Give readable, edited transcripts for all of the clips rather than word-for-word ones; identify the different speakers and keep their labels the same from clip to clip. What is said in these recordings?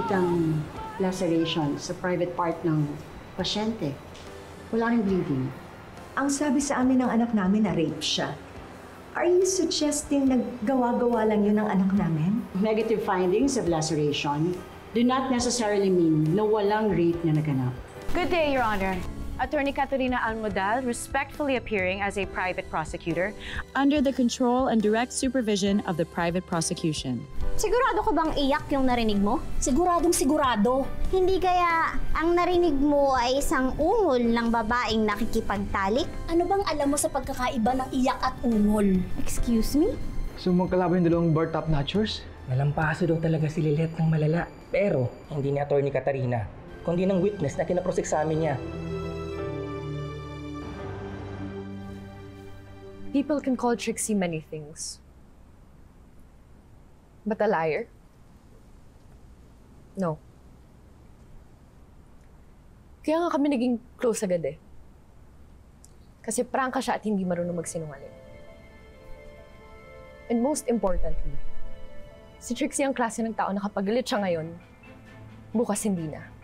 Speaker 1: nakikitang laceration sa private part ng pasyente. Wala ring bleeding.
Speaker 2: Ang sabi sa amin ng anak namin na rape siya. Are you suggesting naggawa-gawa lang yun ng anak namin?
Speaker 1: Negative findings of laceration do not necessarily mean na walang rape na naganap.
Speaker 3: Good day, Your Honor. Attorney Caterina Almodal, respectfully appearing as a private prosecutor under the control and direct supervision of the private prosecution.
Speaker 4: Sigurado ka bang iyak yung narinig mo?
Speaker 5: Siguradong sigurado.
Speaker 4: Hindi kaya ang narinig mo ay isang ungol ng babaeng nakikipagtalik?
Speaker 5: Ano bang alam mo sa pagkakaiba ng iyak at ungol?
Speaker 4: Excuse me?
Speaker 6: So magkalaban yung dalawang bar top notchers?
Speaker 7: Nalampaso daw talaga si Lilet ng malala. Pero hindi ni Attorney Catarina, kundi ng witness na kinaprosek sa amin niya.
Speaker 8: People can call Trixie many things. But a liar? No. Kaya nga kami naging close agad eh. Kasi prangka siya at hindi marunong magsinungaling. And most importantly, si Trixie ang klase ng tao na kapag galit siya ngayon, bukas hindi na.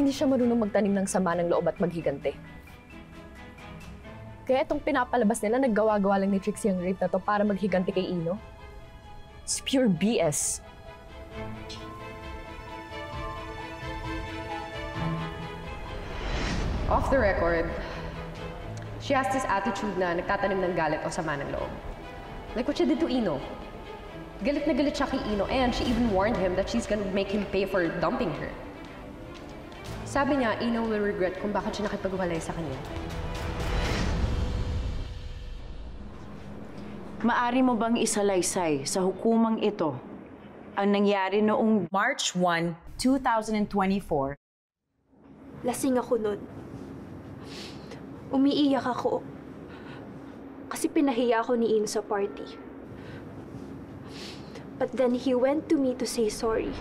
Speaker 8: Hindi siya marunong magtanim ng sama ng loob at maghigante. Kaya itong pinapalabas nila, naggawa-gawa lang ni Trixie ang rape na to para maghigante kay Ino. It's pure BS. Off the record, she has this attitude na nagtatanim ng galit o sama ng loob. Like what she did to Ino. Galit na galit siya kay Ino and she even warned him that she's gonna make him pay for dumping her. Sabi niya, Ino will regret kung bakit siya nakipagwalay sa kanya.
Speaker 9: Maari mo bang isalaysay sa hukumang ito ang nangyari noong March 1, 2024?
Speaker 10: Lasing ako nun. Umiiyak ako. Kasi pinahiya ako ni Ino sa party. But then he went to me to say sorry.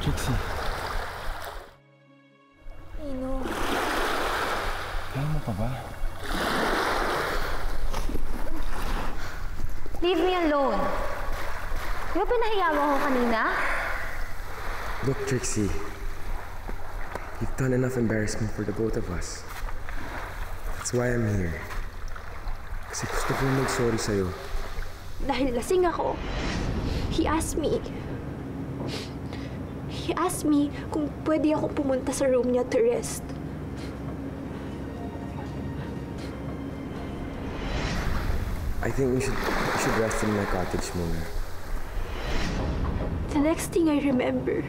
Speaker 6: Trixie.
Speaker 10: Ino.
Speaker 6: Kaya mo pa ba?
Speaker 4: Leave me alone. Di ba pinahiya mo ako kanina?
Speaker 11: Look, Trixie. You've done enough embarrassment for the both of us. That's why I'm here. Kasi gusto kong mag-sorry sa'yo.
Speaker 10: Dahil lasing ako, he asked me kung pwede ako pumunta sa room niya to rest.
Speaker 11: I think we should rest in my cottage muna.
Speaker 10: The next thing I remember,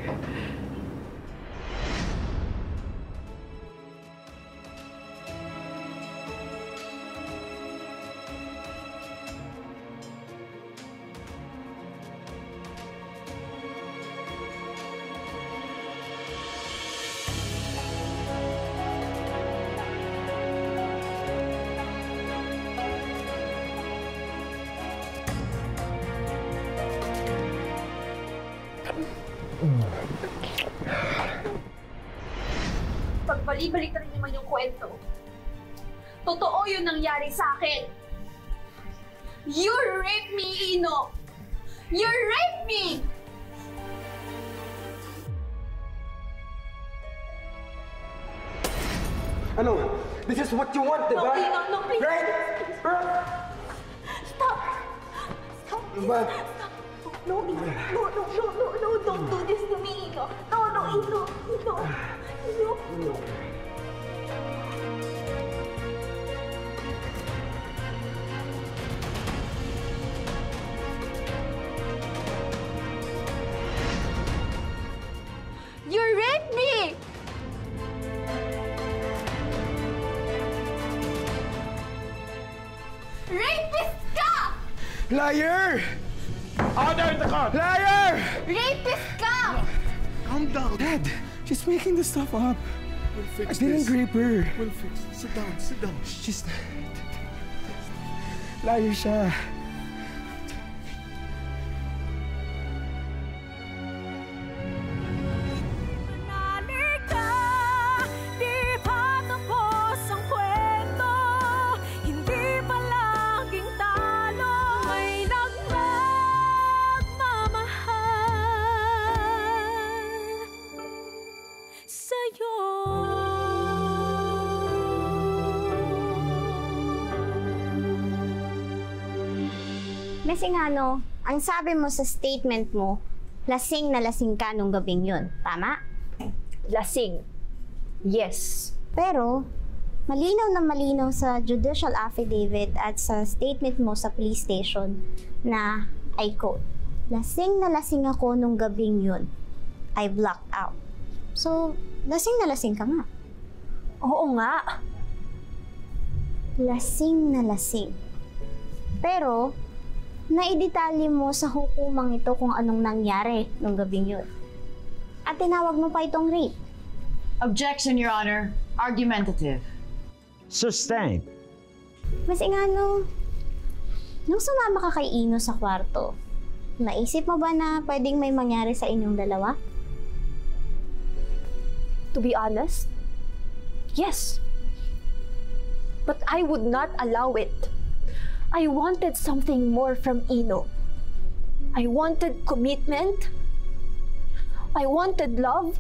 Speaker 5: Pagbalik-balik na rin naman yung kwento. Totoo yun nangyari sa akin. You raped me, Ino! You raped me!
Speaker 6: Ano? This is what you want, diba?
Speaker 5: No, Ino, no, please.
Speaker 6: Right?
Speaker 5: Stop! Stop,
Speaker 6: Diba?
Speaker 5: No, Ino. No, don't do this to me, Ino. No, Ino. Ino. You raped me! Rapist ka!
Speaker 6: Liar! Order the car! Liar!
Speaker 5: Rapist ka!
Speaker 6: Calm down. Dad, she's making this stuff up.
Speaker 11: We'll fix
Speaker 6: I didn't rape her.
Speaker 11: We'll fix it. Sit down, sit down.
Speaker 6: She's... Liar siya.
Speaker 5: Di pa tapos ang kwento, hindi pa
Speaker 4: Kasi nga no, ang sabi mo sa statement mo, lasing na lasing ka nung gabing yun. Tama?
Speaker 10: Lasing. Yes.
Speaker 4: Pero, malinaw na malinaw sa judicial affidavit at sa statement mo sa police station na, I quote, lasing na lasing ako nung gabing yun. I blacked out. So, lasing na lasing ka nga.
Speaker 10: Oo nga.
Speaker 4: Lasing na lasing. Pero, naidetalye mo sa hukumang ito kung anong nangyari nung gabing yun. At tinawag mo pa itong rape.
Speaker 9: Objection, Your Honor. Argumentative.
Speaker 12: Sustained.
Speaker 4: Mas ingano, nung sumama ka kay Ino sa kwarto, naisip mo ba na pwedeng may mangyari sa inyong dalawa?
Speaker 10: To be honest, yes. But I would not allow it. I wanted something more from Ino. I wanted commitment. I wanted love.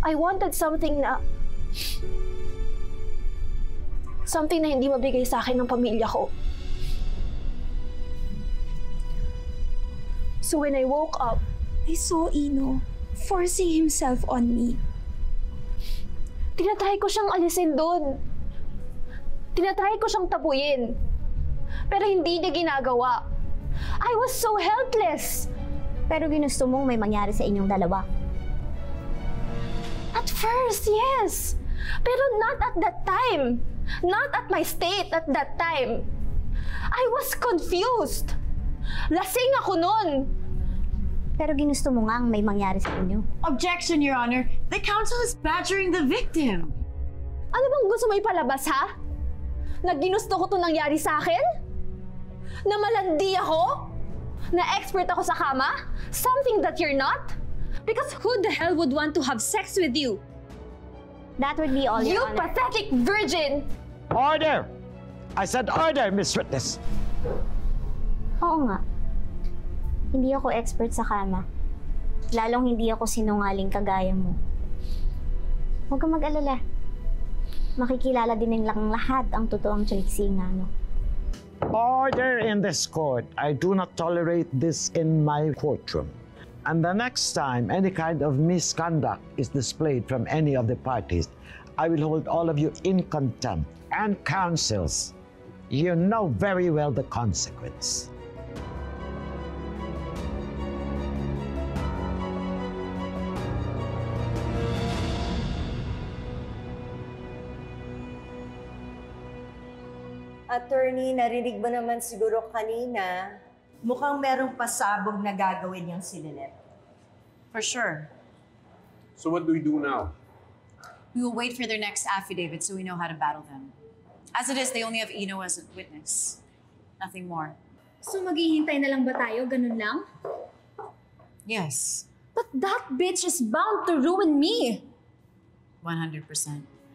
Speaker 10: I wanted something na hindi mabigay sa akin ng pamilya ko. So when I woke up, I saw Ino forcing himself on me. Tinatry ko siyang alisin doon. Tinatry ko siyang tapuyin. Pero hindi niya ginagawa. I was so helpless.
Speaker 4: Pero ginusto mong may mangyari sa inyong dalawa.
Speaker 10: At first, yes. Pero not at that time. Not at my state at that time. I was confused. Lasing ako nun.
Speaker 4: Pero ginusto mo nga may mangyari sa inyo.
Speaker 9: Objection, Your Honor. The counsel is badgering the victim.
Speaker 10: Ano bang gusto mo ipalabas, ha? Na ginusto ko itong nangyari sa akin? Na malandi ako? Na expert ako sa kama? Something that you're not? Because who the hell would want to have sex with you?
Speaker 4: That would be all,
Speaker 10: You
Speaker 4: Your Honor.
Speaker 10: pathetic virgin!
Speaker 12: Order! I said order, Miss Witness.
Speaker 4: Oo nga. Hindi ako expert sa kama. Lalong hindi ako sinungaling kagaya mo. Huwag kang mag-alala. Makikilala din nilang lahat ang totoong Trixie nga, no?
Speaker 12: Order in this court. I do not tolerate this in my courtroom. And the next time any kind of misconduct is displayed from any of the parties, I will hold all of you in contempt. And counsels, you know very well the consequence.
Speaker 2: Attorney, narinig mo naman siguro kanina, mukhang merong pasabog na gagawin yung si Lynette.
Speaker 3: For sure.
Speaker 13: So what do we do now?
Speaker 3: We will wait for their next affidavit so we know how to battle them. As it is, they only have Ino as a witness. Nothing more.
Speaker 5: So maghihintay na lang ba tayo? Ganun lang?
Speaker 3: Yes.
Speaker 5: But that bitch is bound to ruin me!
Speaker 3: 100%.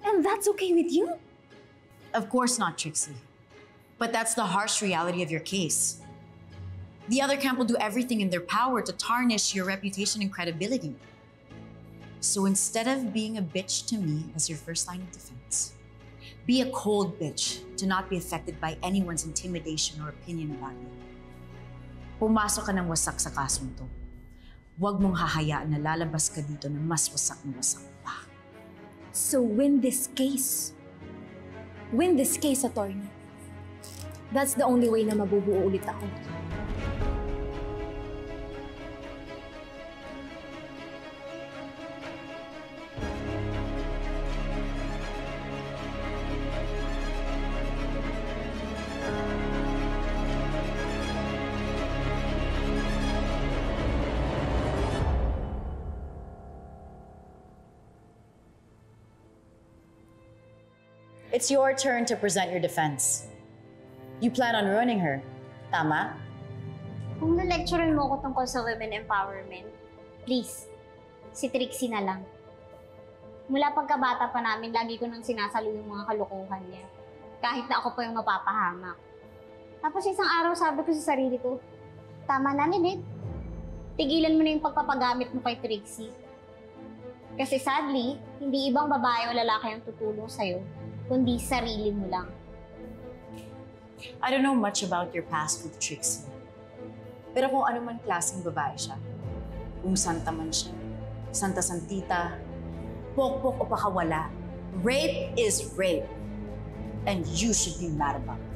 Speaker 5: And that's okay with you?
Speaker 3: Of course not, Trixie. But that's the harsh reality of your case. The other camp will do everything in their power to tarnish your reputation and credibility. So instead of being a bitch to me as your first line of defense, be a cold bitch to not be affected by anyone's intimidation or opinion about you. Pumasok ka ng wasak sa kasong to. Huwag mong hahayaan na lalabas ka dito na mas wasak na wasak pa.
Speaker 5: So win this case. Win this case, attorney. That's the only way na mabubuo ulit ako.
Speaker 3: It's your turn to present your defense. You plan on ruining her, tama?
Speaker 4: Kung na-lecturean mo ko tungkol sa women empowerment, please, si Trixie na lang. Mula pagkabata pa namin, lagi ko nang sinasalo yung mga kalokohan niya. Kahit na ako pa yung mapapahamak. Tapos isang araw sabi ko sa sarili ko, tama na, Lynette. Tigilan mo na yung pagpapagamit mo kay Trixie. Kasi sadly, hindi ibang babae o lalaki ang tutulong sa'yo, kundi sarili mo lang.
Speaker 3: I don't know much about your past with Trixie. Pero kung ano man klaseng babae siya, kung santa man siya, santa-santita, pokpok o pakawala, rape is rape. And you should be mad about that.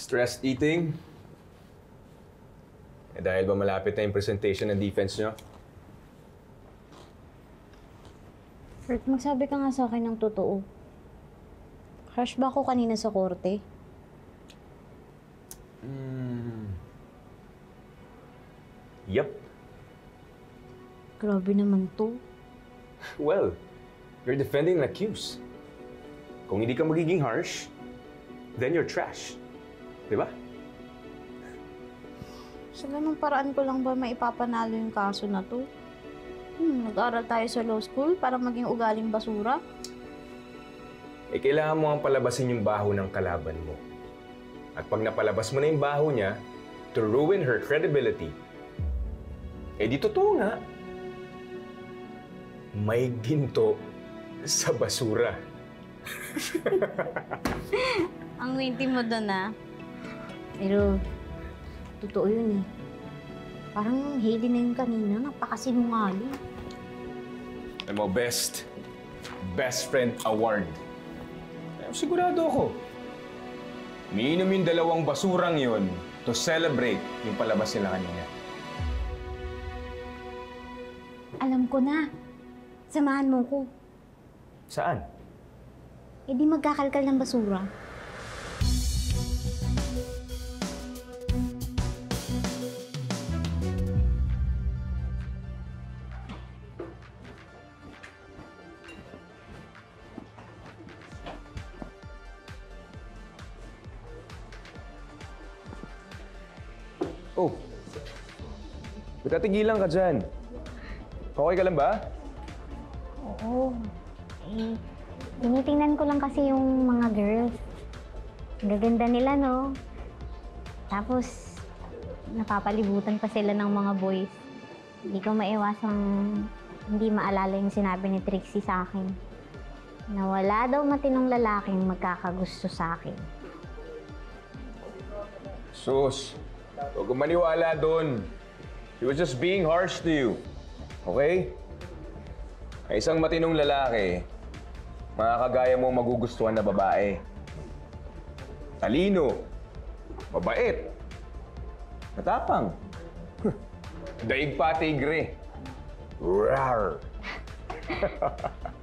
Speaker 11: Stressed eating? Eh dahil ba malapit na yung presentation ng defense nyo?
Speaker 4: Bert, magsabi ka nga sa akin ng totoo. Crush ba ako kanina sa korte?
Speaker 11: Yup.
Speaker 4: Grabe naman to.
Speaker 11: Well, you're defending an accused. Kung hindi ka magiging harsh, then you're trash. Di ba?
Speaker 4: Sa ganung paraan ko lang ba maipapanalo yung kaso na to? Nag-aral tayo sa law school para maging ugaling basura?
Speaker 11: Eh, kailangan mo ang palabasin yung baho ng kalaban mo. At pag napalabas mo na yung baho niya, to ruin her credibility, eh di totoo nga. May ginto sa basura.
Speaker 4: Ang witty mo doon, ah. Pero, totoo yun eh. Parang Hailey na yung kanina, napakasinungaling.
Speaker 11: Alam mo, best friend award. Sigurado ako. Umiinom yung dalawang basurang yun to celebrate yung palabas nila kanina.
Speaker 4: Alam ko na. Samahan mo ko.
Speaker 11: Saan?
Speaker 4: Eh di magkakalkal ng basura.
Speaker 11: Oh, nagkatigilan ka dyan. Okay ka lang ba?
Speaker 4: Oo. Eh, tinitingnan ko lang kasi yung mga girls. Ang gaganda nila, no? Tapos, napapalibutan pa sila ng mga boys. Hindi ko maiwasang hindi maalala yung sinabi ni Trixie sa akin. Na wala daw matinong lalaking magkakagusto sa akin.
Speaker 11: Sus, huwag kang maniwala doon. He was just being harsh to you. Okay? Ay isang matinong lalaki, mga kagaya mo magugustuhan na babae. Talino, mabait, matapang, daig pa tigre. Rar.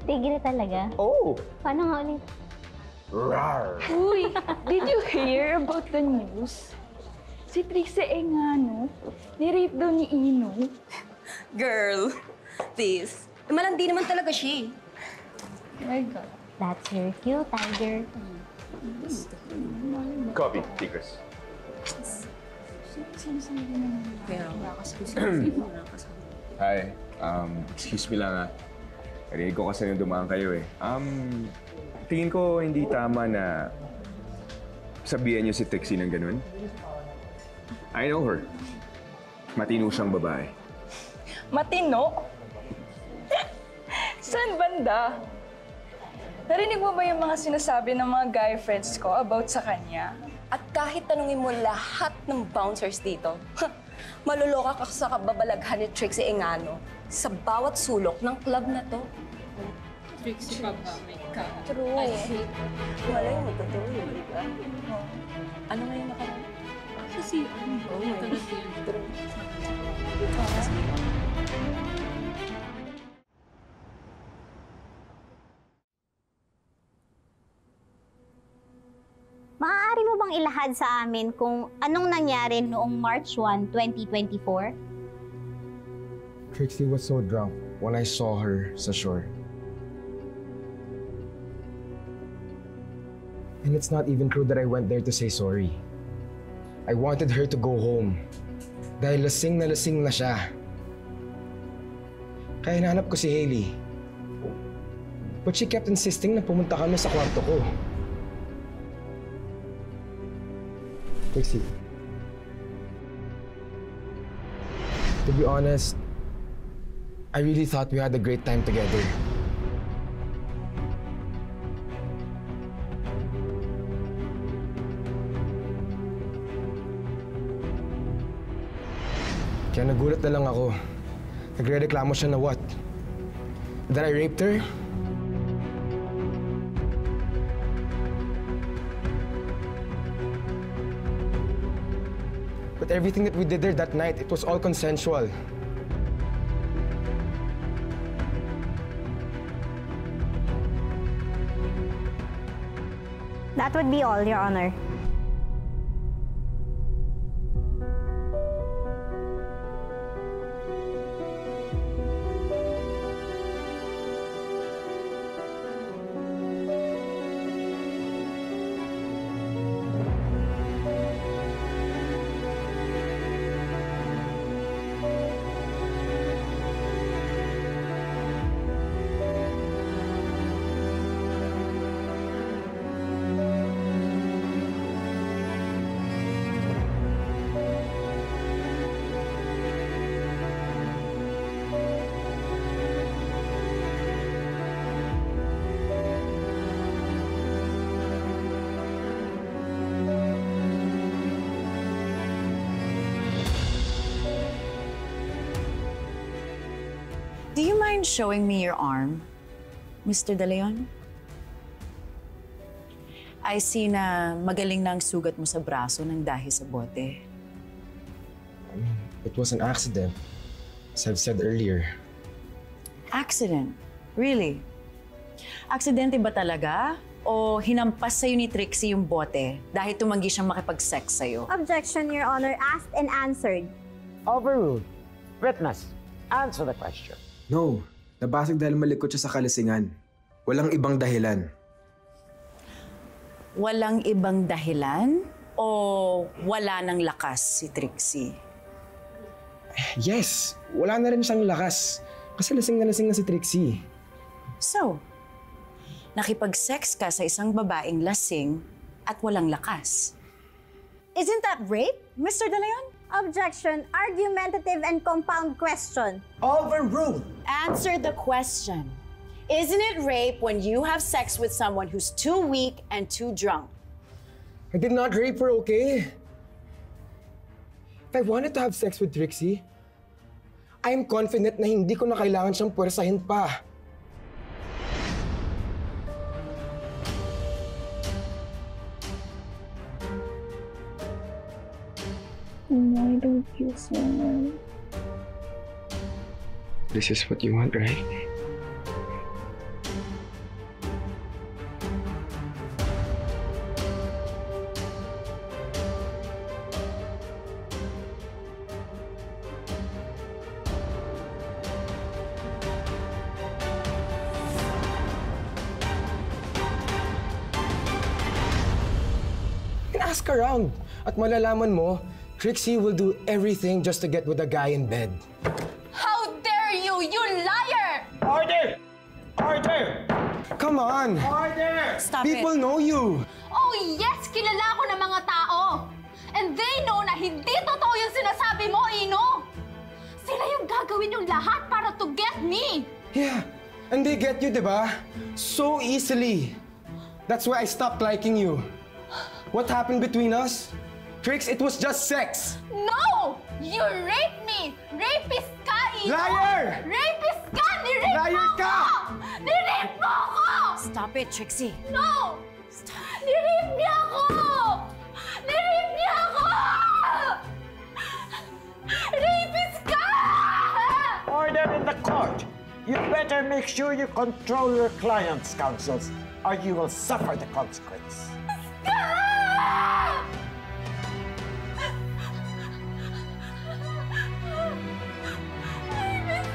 Speaker 4: Tigre talaga?
Speaker 11: Oh!
Speaker 4: Paano nga ulit?
Speaker 11: Rar.
Speaker 14: Uy, did you hear about the news? Si Trixie Engano, ni-rape daw ni Ino.
Speaker 15: Girl, please. Malandi naman talaga siya.
Speaker 14: Oh my God.
Speaker 4: That's your cute, tiger.
Speaker 11: Copy, Tigres. Hi, excuse me lang Narinig ko kasi nung dumaan kayo eh. Tingin ko hindi tama na sabihan niyo si Trixie ng ganun. I know her. Matino siyang babae.
Speaker 14: Matino? Saan banda? Narinig mo ba yung mga sinasabi ng mga guy friends ko about sa kanya?
Speaker 15: At kahit tanungin mo lahat ng bouncers dito, maluloka ka sa kababalaghan ni Trixie Engano sa bawat sulok ng club na to.
Speaker 14: Trixie pa ba? My God.
Speaker 15: True.
Speaker 14: I hate
Speaker 15: Wala yung magtotoo, di ba? Ano nga yung nakaraan?
Speaker 14: Kasi,
Speaker 15: oh my God. True.
Speaker 4: Maaari mo bang ilahad sa amin kung anong nangyari noong March 1, 2024?
Speaker 16: Trixie was so drunk when I saw her sa shore. And it's not even true that I went there to say sorry. I wanted her to go home. Dahil lasing na siya. Kaya hinahanap ko si Hailey. But she kept insisting na pumunta kami sa kwarto ko. Trixie. To be honest, I really thought we had a great time together. Kaya nagulat na lang ako. Nagre-reklamo siya na what? That I raped her? But everything that we did there that night, it was all consensual.
Speaker 4: That would be all, Your Honor.
Speaker 3: Do you mind showing me your arm, Mr. De Leon? I see na magaling na ang sugat mo sa braso ng dahil sa bote.
Speaker 16: It was an accident, as I've said earlier.
Speaker 3: Accident? Really? Aksidente ba talaga? O hinampas sa'yo ni Trixie yung bote dahil tumanggi siyang makipag-sex sa'yo?
Speaker 4: Objection, Your Honor. Asked and answered.
Speaker 12: Overruled. Witness, answer the question.
Speaker 16: No, nabasag dahil malikot siya sa kalasingan. Walang ibang dahilan.
Speaker 3: Walang ibang dahilan? O wala nang lakas si Trixie?
Speaker 16: Yes, wala na rin siyang lakas. Kasi lasing na si Trixie.
Speaker 3: So, nakipag-sex ka sa isang babaeng lasing at walang lakas. Isn't that rape, Mr. De Leon?
Speaker 4: Objection. Argumentative and compound question.
Speaker 12: Overruled.
Speaker 3: Answer the question. Isn't it rape when you have sex with someone who's too weak and too drunk?
Speaker 16: I did not rape her, okay? If I wanted to have sex with Trixie, I am confident na hindi ko na kailangan siyang puwersahin pa.
Speaker 14: I don't feel so well.
Speaker 16: This is what you want, right? Ask around at malalaman mo, Trixie will do everything just to get with a guy in bed.
Speaker 5: How dare you, you liar!
Speaker 12: Order! Order!
Speaker 16: Come on!
Speaker 12: Order!
Speaker 3: Stop
Speaker 16: People
Speaker 3: it.
Speaker 16: know you!
Speaker 5: Oh yes, kilala ko ng mga tao! And they know na hindi totoo yung sinasabi mo, Ino! Sila yung gagawin yung lahat para to get me!
Speaker 16: Yeah, and they get you, diba? So easily. That's why I stopped liking you. What happened between us? Trix, it was just sex.
Speaker 5: No! You raped me! Rapist ka, Ino!
Speaker 16: Liar!
Speaker 5: Rapist ka! Nirape
Speaker 16: Liar
Speaker 5: mo
Speaker 16: ka!
Speaker 5: ako! Nirape mo ako!
Speaker 3: Stop it, Trixie.
Speaker 5: No! Nirape niya ako! Nirape niya ako! Rapist ka!
Speaker 12: Order in the court. You better make sure you control your client's counsels, or you will suffer the consequence.
Speaker 5: Rapist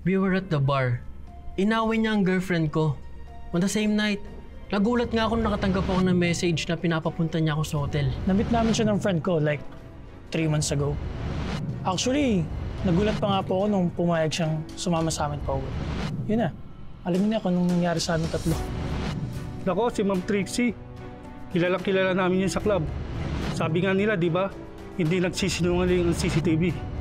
Speaker 17: We were at the bar. Inaway niya ang girlfriend ko. On the same night, nagulat nga ako nung nakatanggap ako ng message na pinapapunta niya ako sa hotel.
Speaker 7: Namit namin siya ng friend ko like 3 months ago. Actually, nagulat pa nga po ako nung pumayag siyang sumama sa amin pa uwi. Yun na, alam niyo na kung anong nangyari sa amin tatlo.
Speaker 18: Nako, si Ma'am Trixie. Kilala namin yun sa club. Sabi nga nila, di ba, hindi nagsisinungaling ang CCTV.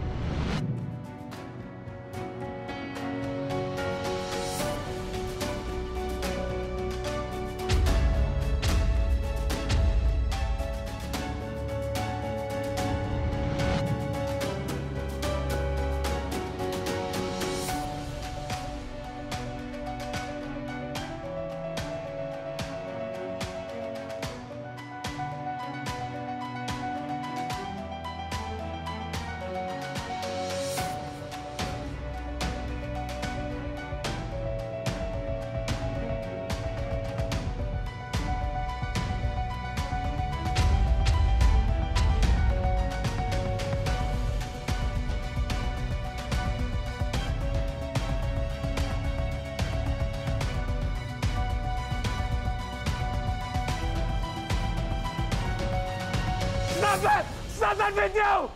Speaker 19: Stop it! Stop that video!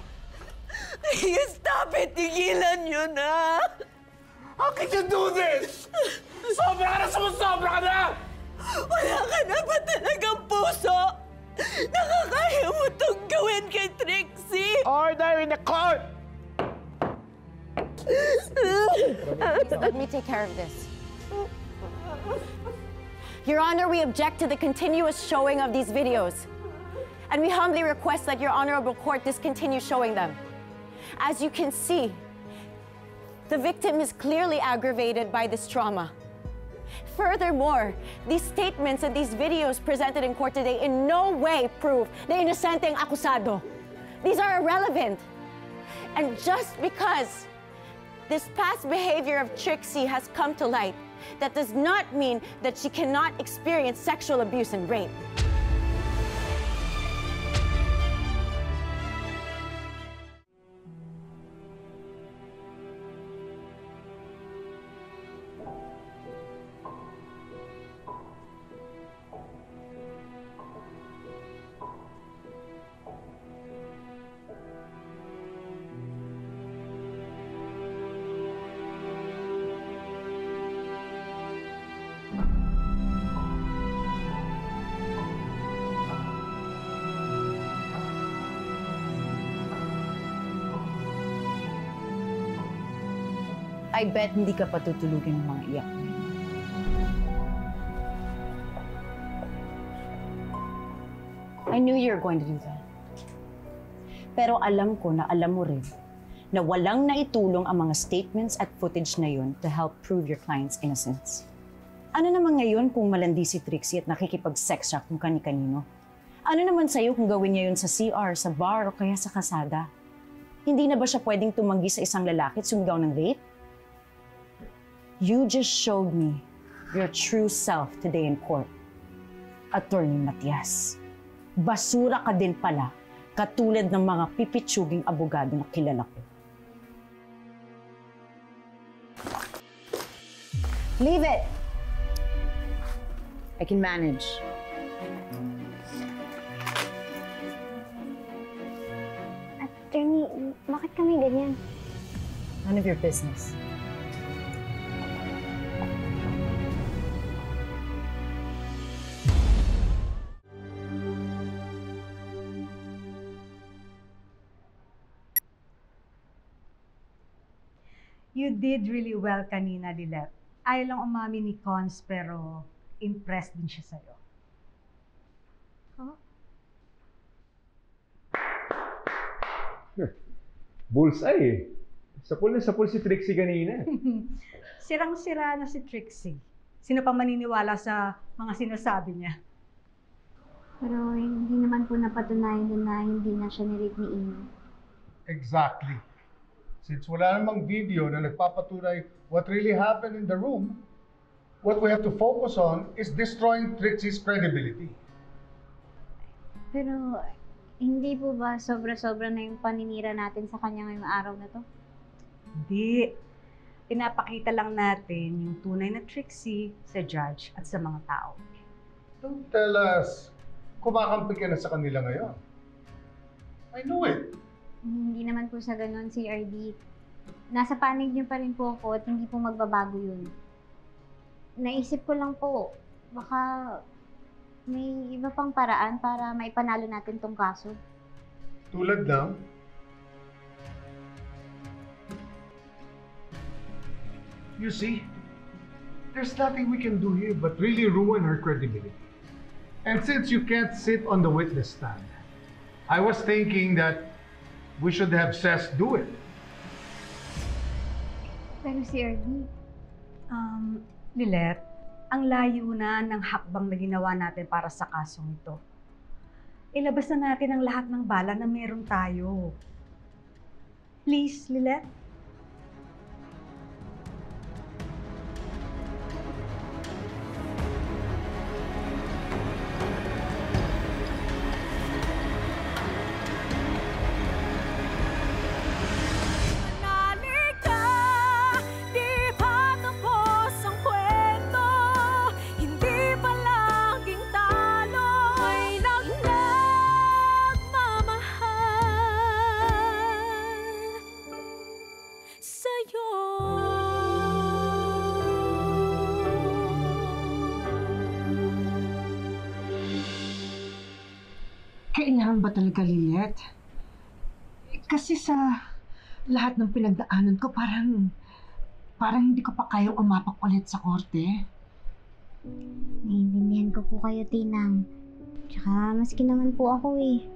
Speaker 19: Stop it! Tigilan nyo na! How can you do this? Sobra ka na! Sumusobra ka na! Wala ka na ba talagang puso? Nakakaya mo itong gawin kay Trixie!
Speaker 12: Order in the court!
Speaker 20: Let me take care of this. Your Honor, we object to the continuous showing of these videos. And we humbly request that your honorable court discontinue showing them. As you can see, the victim is clearly aggravated by this trauma. Furthermore, these statements and these videos presented in court today in no way prove na inosente ang akusado. These are irrelevant. And just because this past behavior of Trixie has come to light, that does not mean that she cannot experience sexual abuse and rape.
Speaker 3: I bet hindi ka patutulugin ng mga iyak mo. I knew you were going to do that. Pero alam ko na alam mo rin na walang naitulong ang mga statements at footage na yun to help prove your client's innocence. Ano naman ngayon kung malandi si Trixie at nakikipag-sex siya kung kani-kanino? Ano naman sa'yo kung gawin niya yun sa CR, sa bar, o kaya sa kasada? Hindi na ba siya pwedeng tumanggi sa isang lalaki at sumigaw ng rape? You just showed me your true self today in court, Attorney Matias. Basura ka din pala, katulad ng mga pipitsuging abogado na kilala ko. Leave it! I can manage.
Speaker 4: Attorney, bakit kami ganyan?
Speaker 3: None of your business.
Speaker 21: You did really well kanina, Lilet. Ayaw lang umami ni Cons, pero impressed din siya sa'yo.
Speaker 4: Huh?
Speaker 11: Bullseye eh. Sapul si Trixie kanina.
Speaker 21: Sirang-sira na si Trixie. Sino pa maniniwala sa mga sinasabi niya?
Speaker 4: Pero hindi naman po napatunayan din na hindi na siya ni-rape ni Ino.
Speaker 13: Exactly. Since wala namang video na nagpapatunay what really happened in the room, what we have to focus on is destroying Trixie's credibility.
Speaker 4: Pero hindi po ba sobra-sobra na yung paninira natin sa kanya ngayong araw na to?
Speaker 21: Hindi. Pinapakita lang natin yung tunay na Trixie sa judge at sa mga tao.
Speaker 13: Don't tell us, kumakampi ka na sa kanila ngayon. I know it.
Speaker 4: Hindi naman po sa ganun, CRD. Nasa panig niyo pa rin po ako at hindi po magbabago yun. Naisip ko lang po, baka may iba pang paraan para maipanalo natin tong kaso.
Speaker 13: Tulad ng? You see, there's nothing we can do here but really ruin her credibility. And since you can't sit on the witness stand, I was thinking that we should have Cess do it.
Speaker 4: Pero CRD,
Speaker 21: Lilet, ang layo na ng hakbang na ginawa natin para sa kasong ito. Ilabas na natin ang lahat ng bala na meron tayo. Please, Lilet.
Speaker 1: Kailangan ba talaga, Lilet? Kasi sa lahat ng pinagdaanan ko, parang hindi ko pa kayang umapak ulit sa korte.
Speaker 4: naiintindihan ko po kayo, Tinang. Tsaka maski naman po ako eh.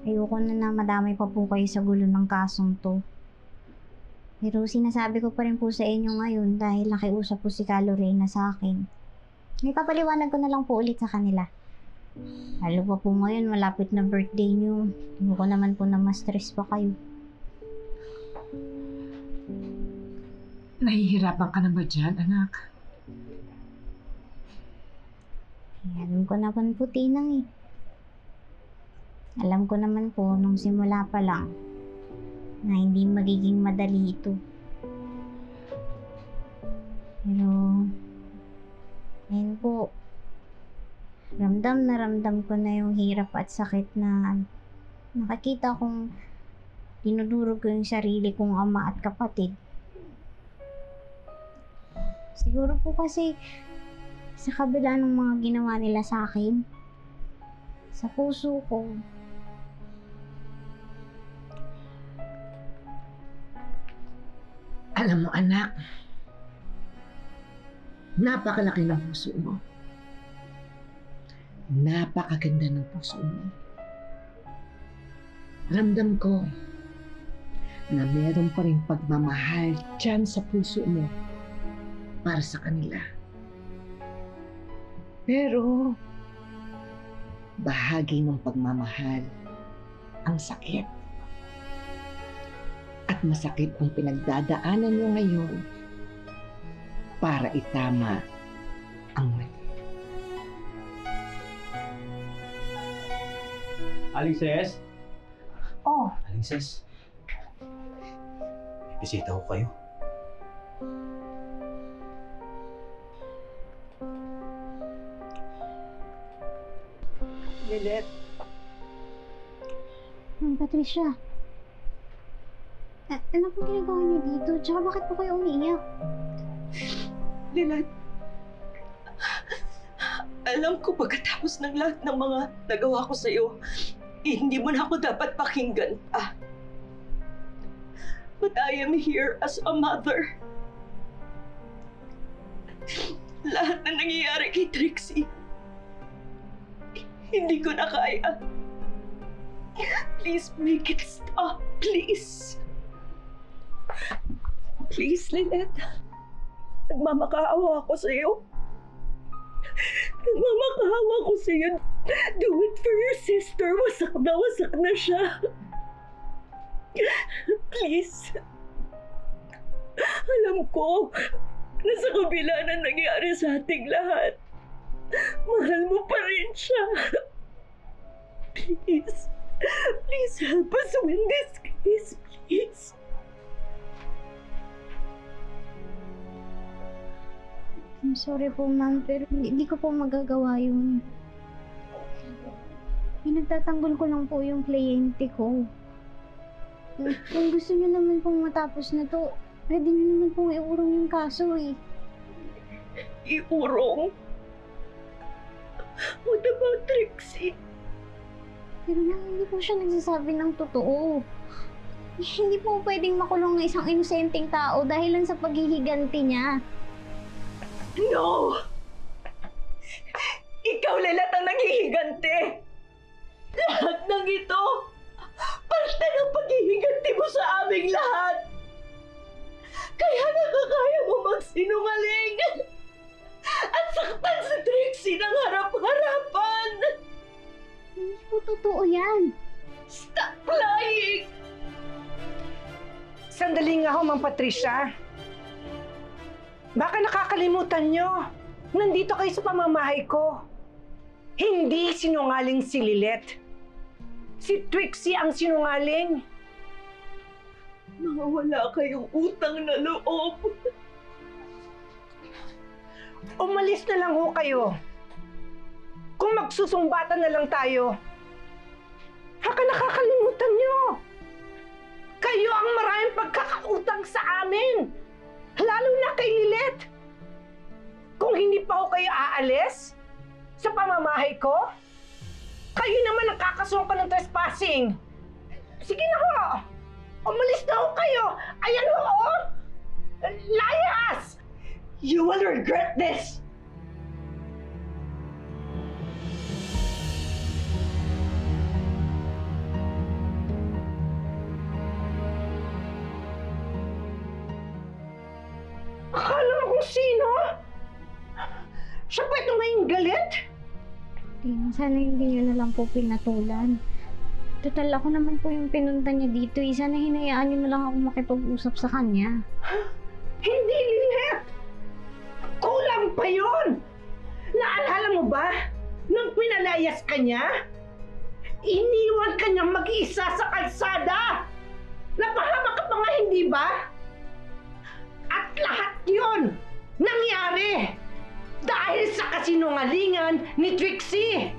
Speaker 4: Ayoko na madamay pa po kayo sa gulo ng kasong to. Pero sinasabi ko pa rin po sa inyo ngayon dahil nakiusap po si Ka Lorena sa akin. May papaliwanag ko na lang po ulit sa kanila. Lalo pa po ngayon, malapit na birthday niyo. Ayoko naman po na ma-stress pa kayo.
Speaker 1: Nahihirapan ka na ba dyan, anak?
Speaker 4: Alam ko naman po, Tinang eh. Alam ko naman po nung simula pa lang na hindi magiging madali ito. Pero, ayun po, ramdam ko na yung hirap at sakit na nakakita kong dinudurog ko yung sarili kong ama at kapatid. Siguro po kasi sa kabila ng mga ginawa nila sa akin, sa puso ko,
Speaker 1: alam mo, anak, napakalaki ng puso mo. Napakaganda ng puso mo. Ramdam ko na meron pa rin pagmamahal dyan sa puso mo para sa kanila. Pero, bahagi ng pagmamahal ang sakit. At masakit ang pinagdadaanan nyo ngayon para itama ang mali.
Speaker 22: Aling Cess?
Speaker 1: Oh.
Speaker 22: Aling Cess? Bisita ko kayo.
Speaker 1: Lilet.
Speaker 4: Patricia. Ano po ginagawa niyo dito? Tsaka bakit po kayo umiiyak?
Speaker 1: Lilet. Alam ko pagkatapos ng lahat ng mga nagawa ko sa'yo, hindi mo na ako dapat pakinggan pa. But I am here as a mother. Lahat na nangyayari kay Trixie, hindi ko na kaya. Please make it stop, please. Please, Lilet. Nagmamakaawa ako sa'yo. Nagmamakaawa ko sa'yo. Do it for your sister. Wasak na siya. Please. Alam ko na sa kabila na nangyari sa ating lahat, mahal mo pa rin siya. Please. Please help us win this case, please.
Speaker 4: I'm sorry po, ma'am, pero hindi ko po magagawa yun. Pinagtatanggol ko lang po yung kliyente ko. Kung gusto niyo naman pong matapos na to, pwede niyo naman pong iurong yung kaso eh.
Speaker 2: Iurong? What about Trixie?
Speaker 4: Pero ma'am, hindi po siya nagsasabi ng totoo. Hindi po pwedeng makulong ng isang inosenteng tao dahil lang sa paghihiganti niya.
Speaker 2: No! Ikaw, Lelat, ang naghihiganti! Lahat ng ito, parte ng paghihiganti mo sa aming lahat! Kaya nakakaya mo magsinungaling! At saktan si Trixie ng harap-harapan!
Speaker 4: Hindi po totoo yan.
Speaker 2: Stop lying!
Speaker 1: Sandali nga ho, Ma'am Patricia. Baka nakakalimutan nyo. Nandito kayo sa pamamahay ko. Hindi sinungaling si Lilet. Si Trixie ang sinungaling.
Speaker 2: Mga wala kayong utang na loob.
Speaker 1: Umalis na lang ho kayo. Kung magsusumbatan na lang tayo. Baka nakakalimutan nyo. Kayo ang maraming pagkakautang sa amin. Lalo na kay Lilet. Kung hindi pa ho kayo aalis sa pamamahay ko, kayo naman ang kakasuhan ng trespassing. Sige na ho. Umalis na ho kayo. Ayan ho. Layas!
Speaker 2: You will regret this!
Speaker 1: Akala mo kung sino? Siya pa ito ngayong galit?
Speaker 4: Sana hindi niyo na lang po pinatulan. Total, ako naman po yung pinunta niya dito. Sana hinayaan niyo na lang ako makipag-usap sa kanya.
Speaker 1: Hindi, Lilet! Kulang pa yun! Naalala mo ba? Nung pinalayas ka niya, iniwan ka niyang mag-iisa sa kalsada! Napahamak ka pa nga, hindi ba? At lahat yun nangyari dahil sa kasinungalingan ni Trixie!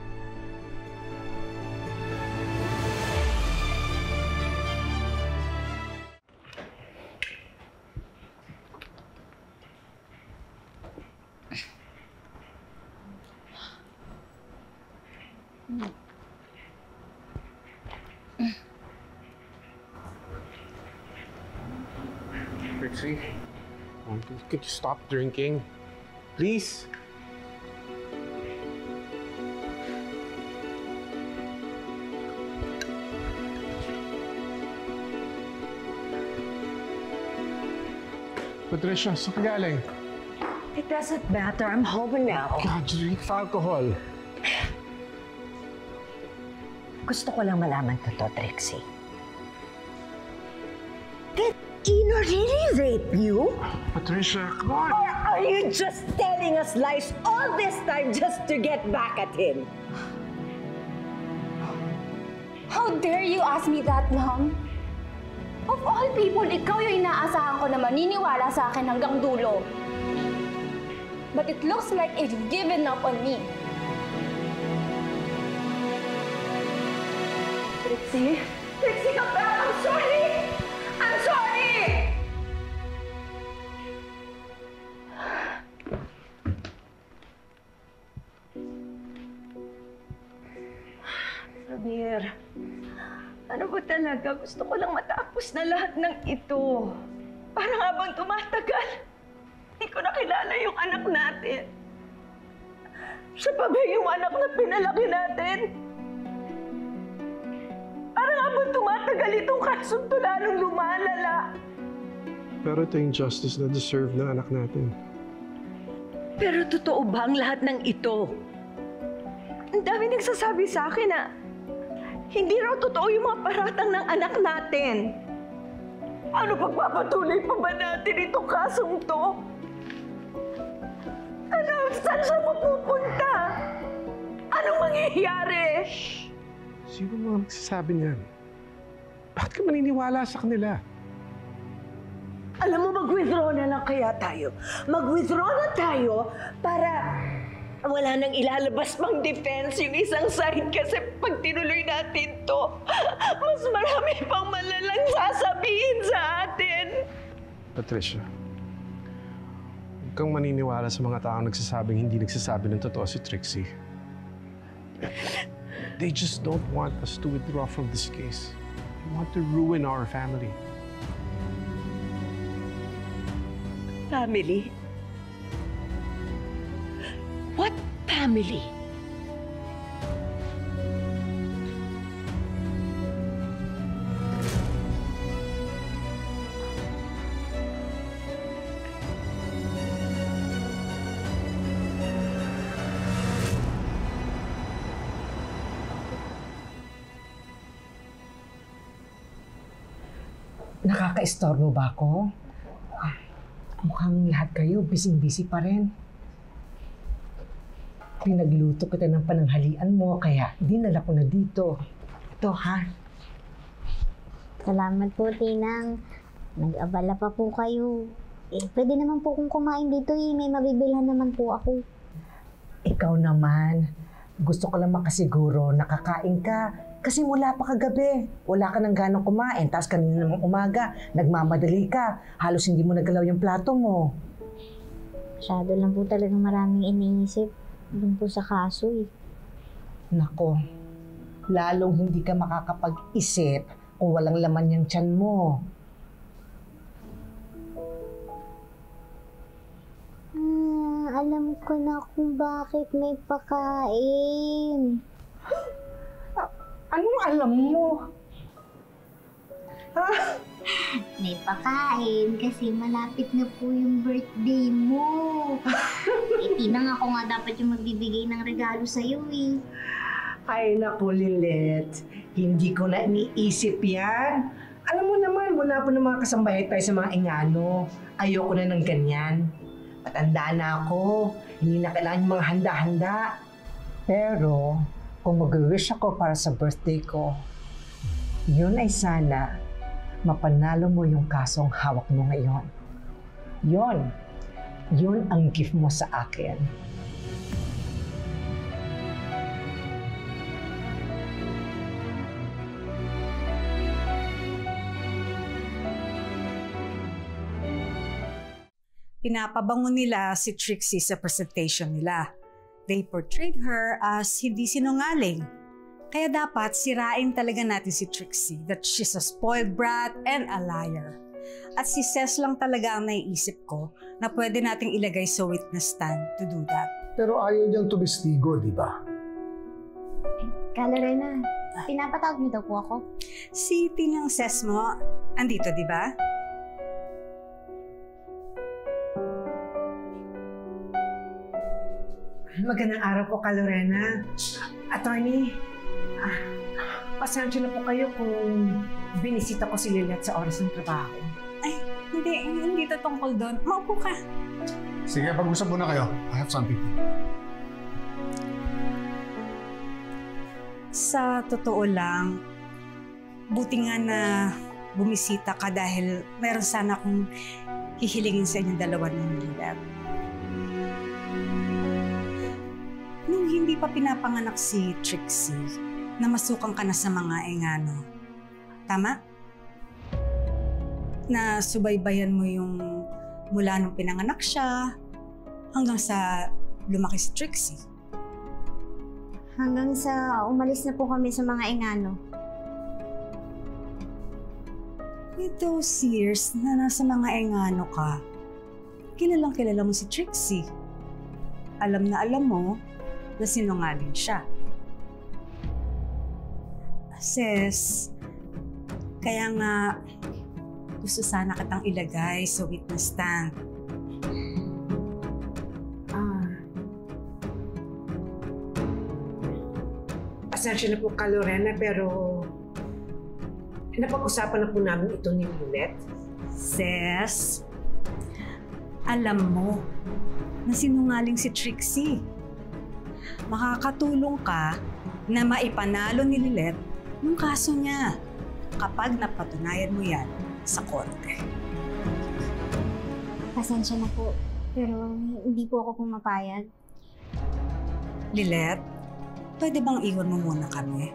Speaker 13: Trixie, could you stop drinking? Please? Patricia, saan ka galing?
Speaker 2: It doesn't matter. I'm home now.
Speaker 13: God, drink alcohol.
Speaker 2: Gusto ko lang malaman to, Trixie. Did Ino really rape you?
Speaker 13: Patricia, come on!
Speaker 2: Or are you just telling us lies all this time just to get back at him?
Speaker 5: How dare you ask me that, Mom? Of all people, ikaw yung inaasahan ko na maniniwala sa akin hanggang dulo. But it looks like you've given up on me.
Speaker 2: Trixie? Trixie, come back! I'm sorry! I'm sorry! Samir, ano ba talaga? Gusto ko lang matapos na lahat ng ito. Parang habang tumatagal, hindi ko nakilala yung anak natin. Siya pa ba yung anak na pinalaki natin? Parang habang tumatagal itong kasong to lalong lumalala.
Speaker 13: Pero ito yung justice na deserve ng anak natin.
Speaker 2: Pero totoo ba ang lahat ng ito? Ang dami nagsasabi sa akin na hindi raw totoo yung mga paratang ng anak natin. Ano pagpapatuloy pa ba natin itong kasong to? Ano? Saan siya mapupunta? Anong mangyayari?
Speaker 13: Sino mga magsasabi niyan? Bakit ka maniniwala sa kanila?
Speaker 2: Alam mo, mag-withdraw na lang kaya tayo. Mag-withdraw na tayo para wala nang ilalabas pang defense yung isang side kasi pag tinuloy natin to, mas marami pang malalang sasabihin sa atin.
Speaker 6: Patricia, huwag kang maniniwala sa mga taong nagsasabing hindi nagsasabi ng totoo si Trixie. They just don't want us to withdraw from this case. They want to ruin our family.
Speaker 2: Family? What family?
Speaker 1: Nakaka-istorbo ba ako? Mukhang lahat kayo busy-busy pa rin. Pinagluto kita ng pananghalian mo, kaya dinala ko na dito. Ito, ha?
Speaker 4: Salamat po, Tinang. Nag-abala pa po kayo. Pwede naman po kung kumain dito eh. May mabibilhan naman po ako.
Speaker 1: Ikaw naman. Gusto ko lang makasiguro nakakain ka. Kasi mula pa kagabi, wala ka nang ganang kumain. Tapos kanina namang umaga, nagmamadali ka. Halos hindi mo nagalaw yung plato mo.
Speaker 4: Masyado lang po talagang maraming iniisip dun po sa kaso eh.
Speaker 1: Nako, lalong hindi ka makakapag-isip kung walang laman yung tiyan mo.
Speaker 4: Alam ko na kung bakit may pakain.
Speaker 1: Anong alam mo?
Speaker 4: May pakain kasi malapit na po yung birthday mo. Tinang ako nga dapat yung magbibigay ng regalo sa'yo eh.
Speaker 1: Ay naku, Lilet. Hindi ko na iniisip yan. Alam mo naman, wala po ng mga kasambahay tayo sa mga ingano. Ayoko na ng ganyan. Matanda na ako. Hindi na kailangan yung mga handa-handa. Pero kung mag-wish ako para sa birthday ko, yun ay sana mapanalo mo yung kasong hawak mo ngayon. Yun ang gift mo sa akin.
Speaker 21: Pinapabango nila si Trixie sa presentation nila. They portrayed her as hindi sinungaling. Kaya dapat sirain talaga natin si Trixie that she's a spoiled brat and a liar. At si Ces lang talaga ang naiisip ko na pwede nating ilagay sa witness stand to do that.
Speaker 13: Pero ayaw niyang tumistigo, di ba?
Speaker 4: Lorena, pinapatawag niyo daw po ako.
Speaker 21: Si Tinang Ces mo, andito di ba?
Speaker 1: Magandang araw po, Lorena. Attorney, pasensya na po kayo kung binisita ko si Lilet sa oras ng trabaho.
Speaker 21: Ay, hindi to tungkol doon. Maupo ka.
Speaker 13: Sige, pag-usap muna kayo. I have something.
Speaker 21: Sa totoo lang, buti nga na bumisita ka dahil meron sana akong hihilingin sa inyong dalawa ng Lilet. Nung hindi pa pinapanganak si Trixie, namasukan ka na sa mga engano. Tama? Na subaybayan mo yung mula nung pinanganak siya hanggang sa lumaki si Trixie.
Speaker 4: Hanggang sa umalis na po kami sa mga engano.
Speaker 21: With those years na nasa mga engano ka, kilalang kilala mo si Trixie. Alam na alam mo na sinungaling siya. Sis, kaya nga gusto sana kitang ilagay sa witness stand.
Speaker 1: Pasensya na po, Lorena, pero napag-usapan na po namin ito ni Lilet.
Speaker 21: Sis, alam mo na sinungaling si Trixie. Makakatulong ka na maipanalo ni Lilet yung kaso niya kapag napatunayan mo yan sa korte.
Speaker 4: Pasensya na po. Pero hindi po ako pumapayag.
Speaker 21: Lilet, pwede bang iwan mo muna kami?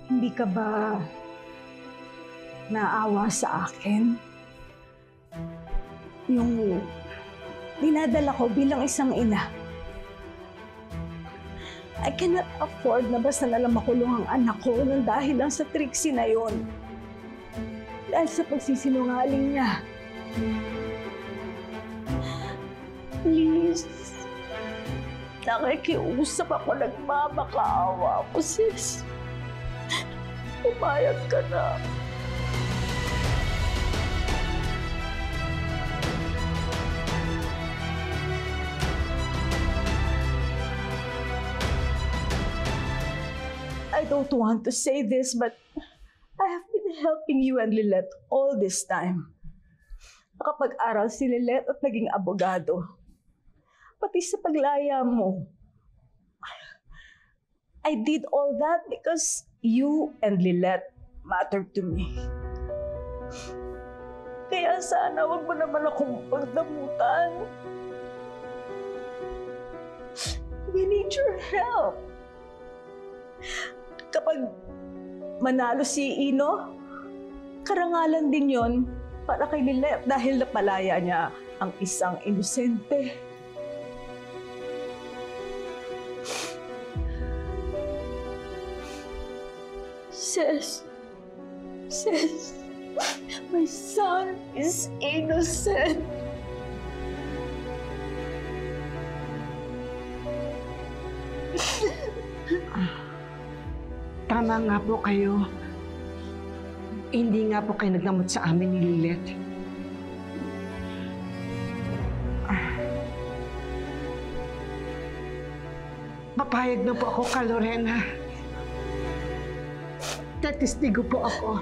Speaker 21: Hindi ka ba naawa sa akin? Yung dinadala ko bilang isang ina. I cannot afford na basta nalang makulong ang anak ko nang dahil lang sa Trixie na yon. Dahil sa pagsisinungaling niya. Please. Nakikiusap ako, nagmamakaawa ako, sis. Umayag ka na. I don't want to say this, but I have been helping you and Lilet all this time. Nakapag-aral si Lilet at naging abogado. Pati sa paglaya mo. I did all that because you and Lilet mattered to me. Kaya sana wag mo naman akong pagdamutan. We need your help. Kapag manalo si Ino, karangalan din yon para kay Lilet dahil napalaya niya ang isang inosente. Sis, my son is innocent.
Speaker 1: Tama nga po kayo. Hindi nga po kayo nagdamot sa amin ni Lilet. Papayag na po ako, Ka Lorena. Testigo po ako.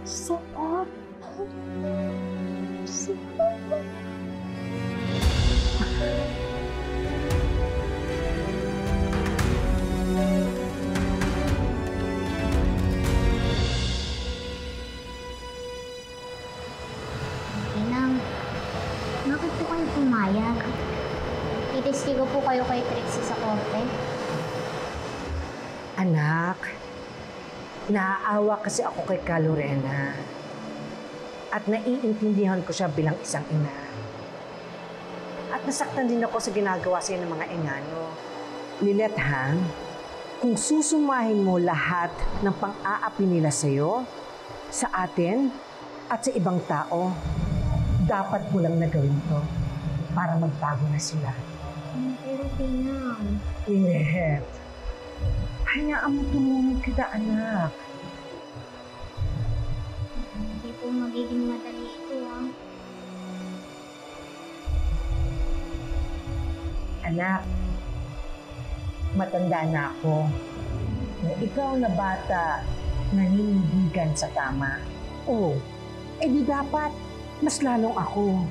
Speaker 10: Sarap. Sarap.
Speaker 4: Inang, bakit po kayo pumayag? Titistigo po kayo kay Trixie sa korte.
Speaker 1: Anak, naaawa kasi ako kay Ka Lorena. At naiintindihan ko siya bilang isang ina. At nasaktan din ako sa ginagawa sa'yo ng mga engano. Lilet, ha? Kung susumahin mo lahat ng pang-aapi nila sa'yo, sa atin, at sa ibang tao, dapat mo lang na gawin to para magbago na sila.
Speaker 4: Pero Tinang,
Speaker 1: Lilet, hayaan mo tumulong kita, anak.
Speaker 4: hindi po magiging madali ito, ah.
Speaker 1: Anak, matanda na ako. Kung ikaw na bata naninindigan sa tama, di dapat mas lalong ako.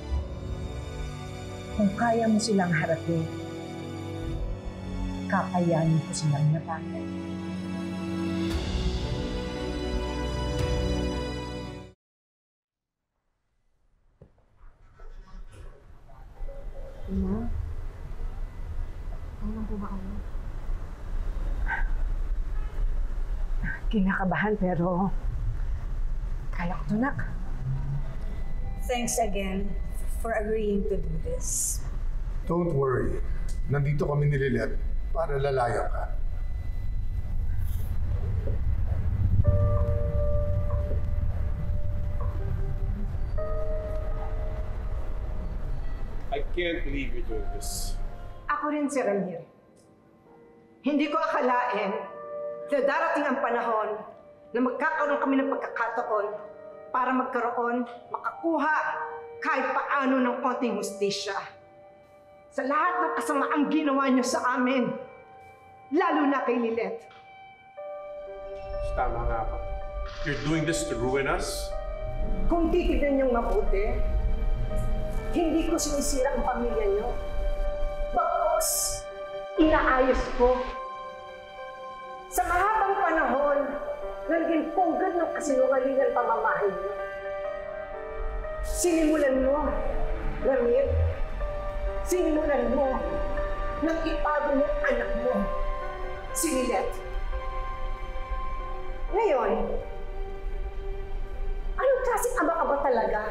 Speaker 1: Kung kaya mo silang harapin, kakayanin ko silang napakay.
Speaker 4: Ina? Ano po ba kayo?
Speaker 1: Kinakabahan pero kaya ko to, nak.
Speaker 21: Thanks again for agreeing to do this.
Speaker 13: Don't worry. Nandito kami ni Lilet para lalaya ka.
Speaker 6: I can't believe you're doing this.
Speaker 1: Ako rin, si Ramir. Hindi ko akalain na darating ang panahon na magkakaroon kami ng pagkakataon para makakuha kahit paano ng konting hustisya. Sa lahat ng kasamaang ginawa niyo sa amin, Lalo na kay Lilet.
Speaker 6: Tama nga pa. You're doing this to ruin us?
Speaker 1: Kung titignan niyong mabuti, hindi ko sinisira ang pamilya niyo. Bagkus, inaayos ko. Sa mahabang panahon, naging punggad ng kasinungalingan pamamahay niyo. Sinimulan mo, Ramir. Sinimulan mo nang ipago ng anak mo, si Lilet. Ngayon, anong klaseng aba-aba talaga?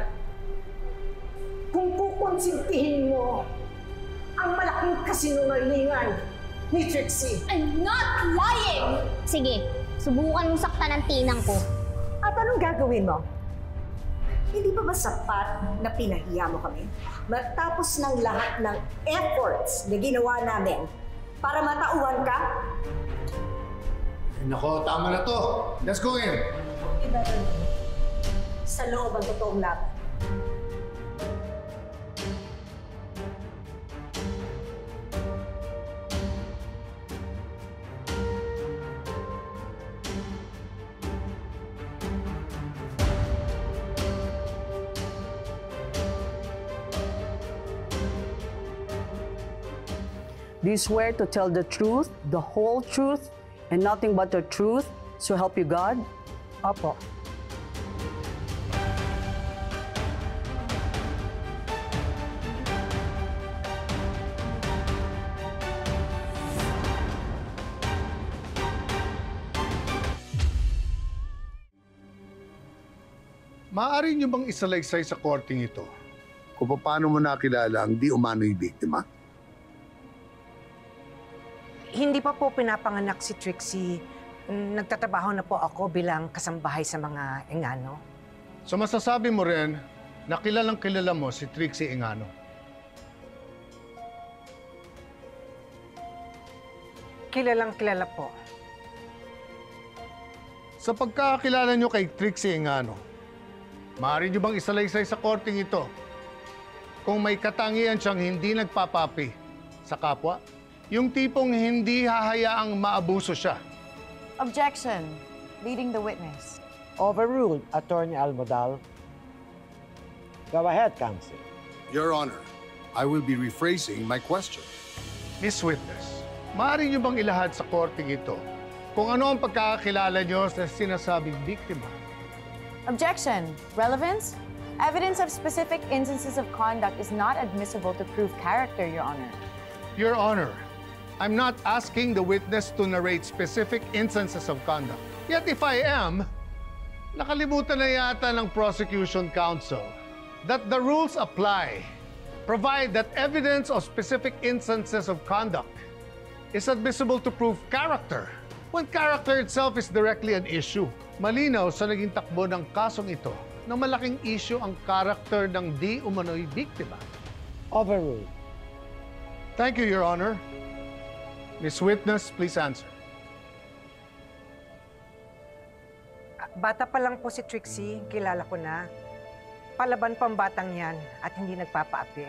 Speaker 1: Kung kukonsintihin mo ang malaking kasinungalingan ni Trixie.
Speaker 4: I'm not lying! Sige, subukan mong saktan ang tinang ko.
Speaker 21: At anong gagawin mo? Hindi ba sapat na pinahiya mo kami? Matapos ng lahat ng efforts na ginawa namin para matauhan ka?
Speaker 13: Nako, tama na to. Let's go in.
Speaker 21: Sa loob ang totoong laban.
Speaker 8: Do you swear to tell the truth, the whole truth, and nothing but the truth, so help you God?
Speaker 21: Opo.
Speaker 13: Maaari niyo bang isalaysay sa korting ito kung paano mo nakilala ang di umano'y biktima?
Speaker 1: Hindi pa po pinapanganak si Trixie. Nagtatrabaho na po ako bilang kasambahay sa mga Engano.
Speaker 13: So masasabi mo rin na kilalang kilala mo si Trixie Engano?
Speaker 1: Kilalang kilala po.
Speaker 13: Sa pagkakakilala niyo kay Trixie Engano, maaari niyo bang isalaysay sa korting ito kung may katangian siyang hindi nagpapapi sa kapwa? Yung tipong hindi hahayaang maabuso siya.
Speaker 20: Objection. Leading the witness.
Speaker 12: Overruled, Attorney Almodal. Go ahead, Counsel.
Speaker 13: Your Honor, I will be rephrasing my question. Miss Witness, maaari niyo bang ilahad sa korting ito kung ano ang pagkakakilala niyo sa sinasabing biktima?
Speaker 20: Objection. Relevance? Evidence of specific instances of conduct is not admissible to prove character, Your Honor.
Speaker 13: Your Honor, I'm not asking the witness to narrate specific instances of conduct. Yet if I am, nakalimutan na yata ng prosecution counsel that the rules apply, provide that evidence of specific instances of conduct is admissible to prove character, when character itself is directly an issue. Malinaw sa naging takbo ng kasong ito na malaking issue ang character ng di umano'y biktima.
Speaker 12: Overruled.
Speaker 13: Thank you, Your Honor. Miss Witness, please answer.
Speaker 1: Bata pa lang po si Trixie, kilala ko na. Palaban pang batang yan at hindi nagpapaapi.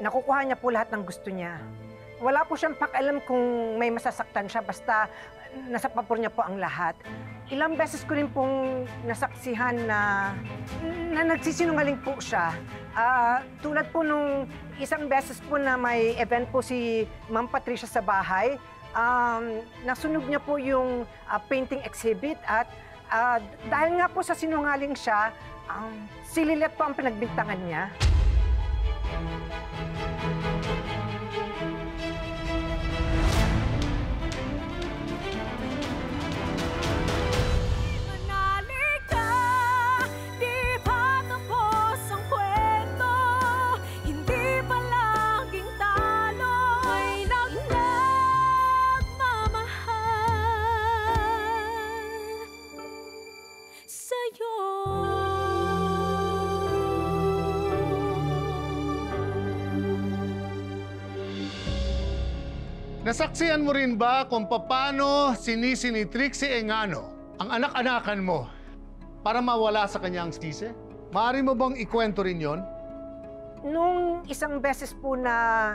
Speaker 1: Nakukuha niya po lahat ng gusto niya. Wala po siyang pakialam kung may masasaktan siya, basta nasa papor niya po ang lahat. Ilang beses ko rin pong nasaksihan na nagsisinungaling po siya. Tulad po nung isang beses po na may event po si Ma'am Patricia sa bahay, nasunog niya po yung painting exhibit at dahil nga po sa sinungaling siya, si Lilet po ang pinagbintangan niya.
Speaker 13: Nasaksihan mo rin ba kung paano sinisi ni Trixie Engano ang anak-anakan mo para mawala sa kanyang sisi? Maaari mo bang ikwento rin yon?
Speaker 1: Nung isang beses po na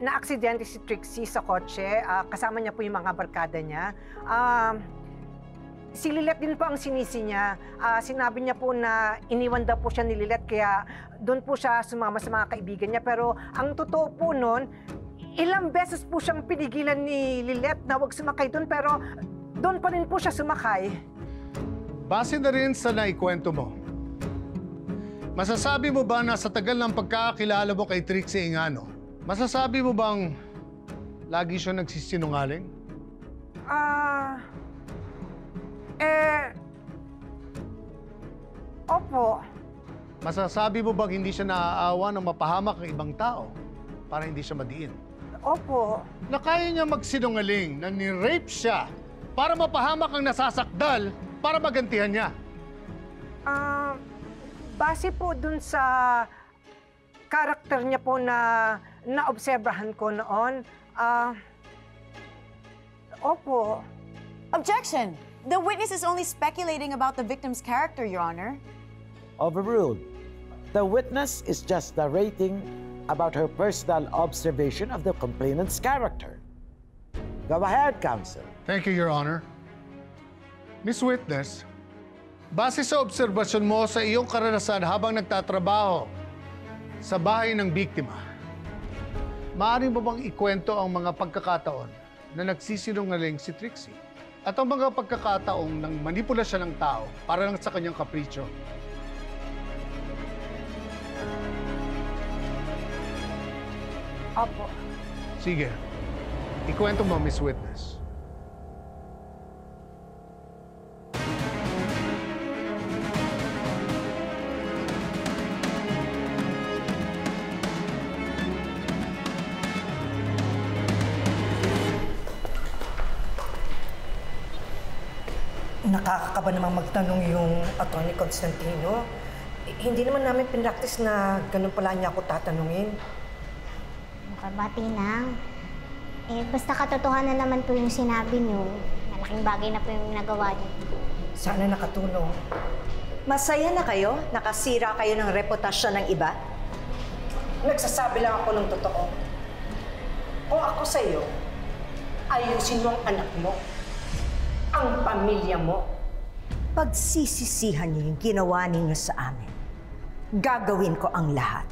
Speaker 1: na-aksidente si Trixie sa kotse. Kasama niya po yung mga barkada niya. Si Lilet din po ang sinisi niya. Sinabi niya po na iniwan daw po siya ni Lilet kaya doon po siya sumama sa mga kaibigan niya. Pero ang totoo po noon, ilang beses po siyang pinigilan ni Lilet na huwag sumakay doon pero doon pa rin po siya sumakay.
Speaker 13: Base na rin sa naikwento mo, masasabi mo ba na sa tagal ng pagkakakilala mo kay Trixie Engano, masasabi mo bang lagi siya nagsisinungaling?
Speaker 1: Opo.
Speaker 13: Masasabi mo bang hindi siya naaawa ng mapahamak ang ibang tao para hindi siya madiin?
Speaker 1: Opo.
Speaker 13: Na kaya niya magsinungaling na ni-rape siya para mapahamak ang nasasakdal para magantihan niya?
Speaker 1: Base po dun sa karakter niya po na naobserbahan ko noon, opo.
Speaker 9: Objection! The witness is only speculating about the victim's character, Your Honor.
Speaker 12: Overruled. The witness is just narrating about her personal observation of the complainant's character. Go ahead, counsel.
Speaker 13: Thank you, Your Honor. Miss Witness, base sa obserbasyon mo sa iyong karanasan habang nagtatrabaho sa bahay ng biktima, maaari mo bang ikwento ang mga pagkakataon na nagsisinungaling si Trixie? At ang mga pagkakataong nang manipulasyon ng tao para lang sa kanyang kapritsyo?
Speaker 1: Opo.
Speaker 13: Sige. Ikwento mo, Miss Witness.
Speaker 1: Nakakakaba namang magtanong yung Atty. Constantino. Hindi naman namin pinractice na ganun pala niya ako tatanungin.
Speaker 4: Kabati na. Basta katotohanan naman po yung sinabi niyo. Malaking bagay na po yung nagawa niyo.
Speaker 1: Sana nakatulong.
Speaker 2: Masaya na kayo? Nakasira kayo ng reputasyon ng iba?
Speaker 1: Nagsasabi lang ako ng totoo. Kung ako sa'yo, ayusin mo ang anak mo. Ang pamilya mo.
Speaker 2: Pagsisisihan niyo yung ginawa ninyo sa amin. Gagawin ko ang lahat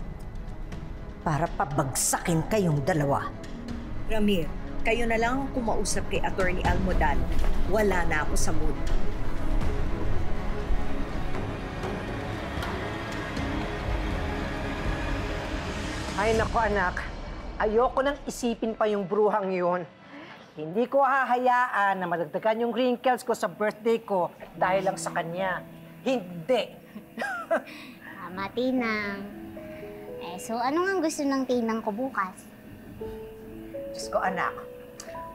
Speaker 2: para pabagsakin kayong dalawa. Ramir, kayo na lang ang kumausap kay Atty. Almodan. Wala na ako sa mood.
Speaker 1: Ay naku anak, ayoko nang isipin pa yung bruhang yun. Hindi ko hahayaan na madagdagan yung wrinkles ko sa birthday ko dahil lang sa kanya. Hindi.
Speaker 4: Tama, Tinang. So ano nga gusto ng Tinang ko bukas?
Speaker 1: Diyos ko anak,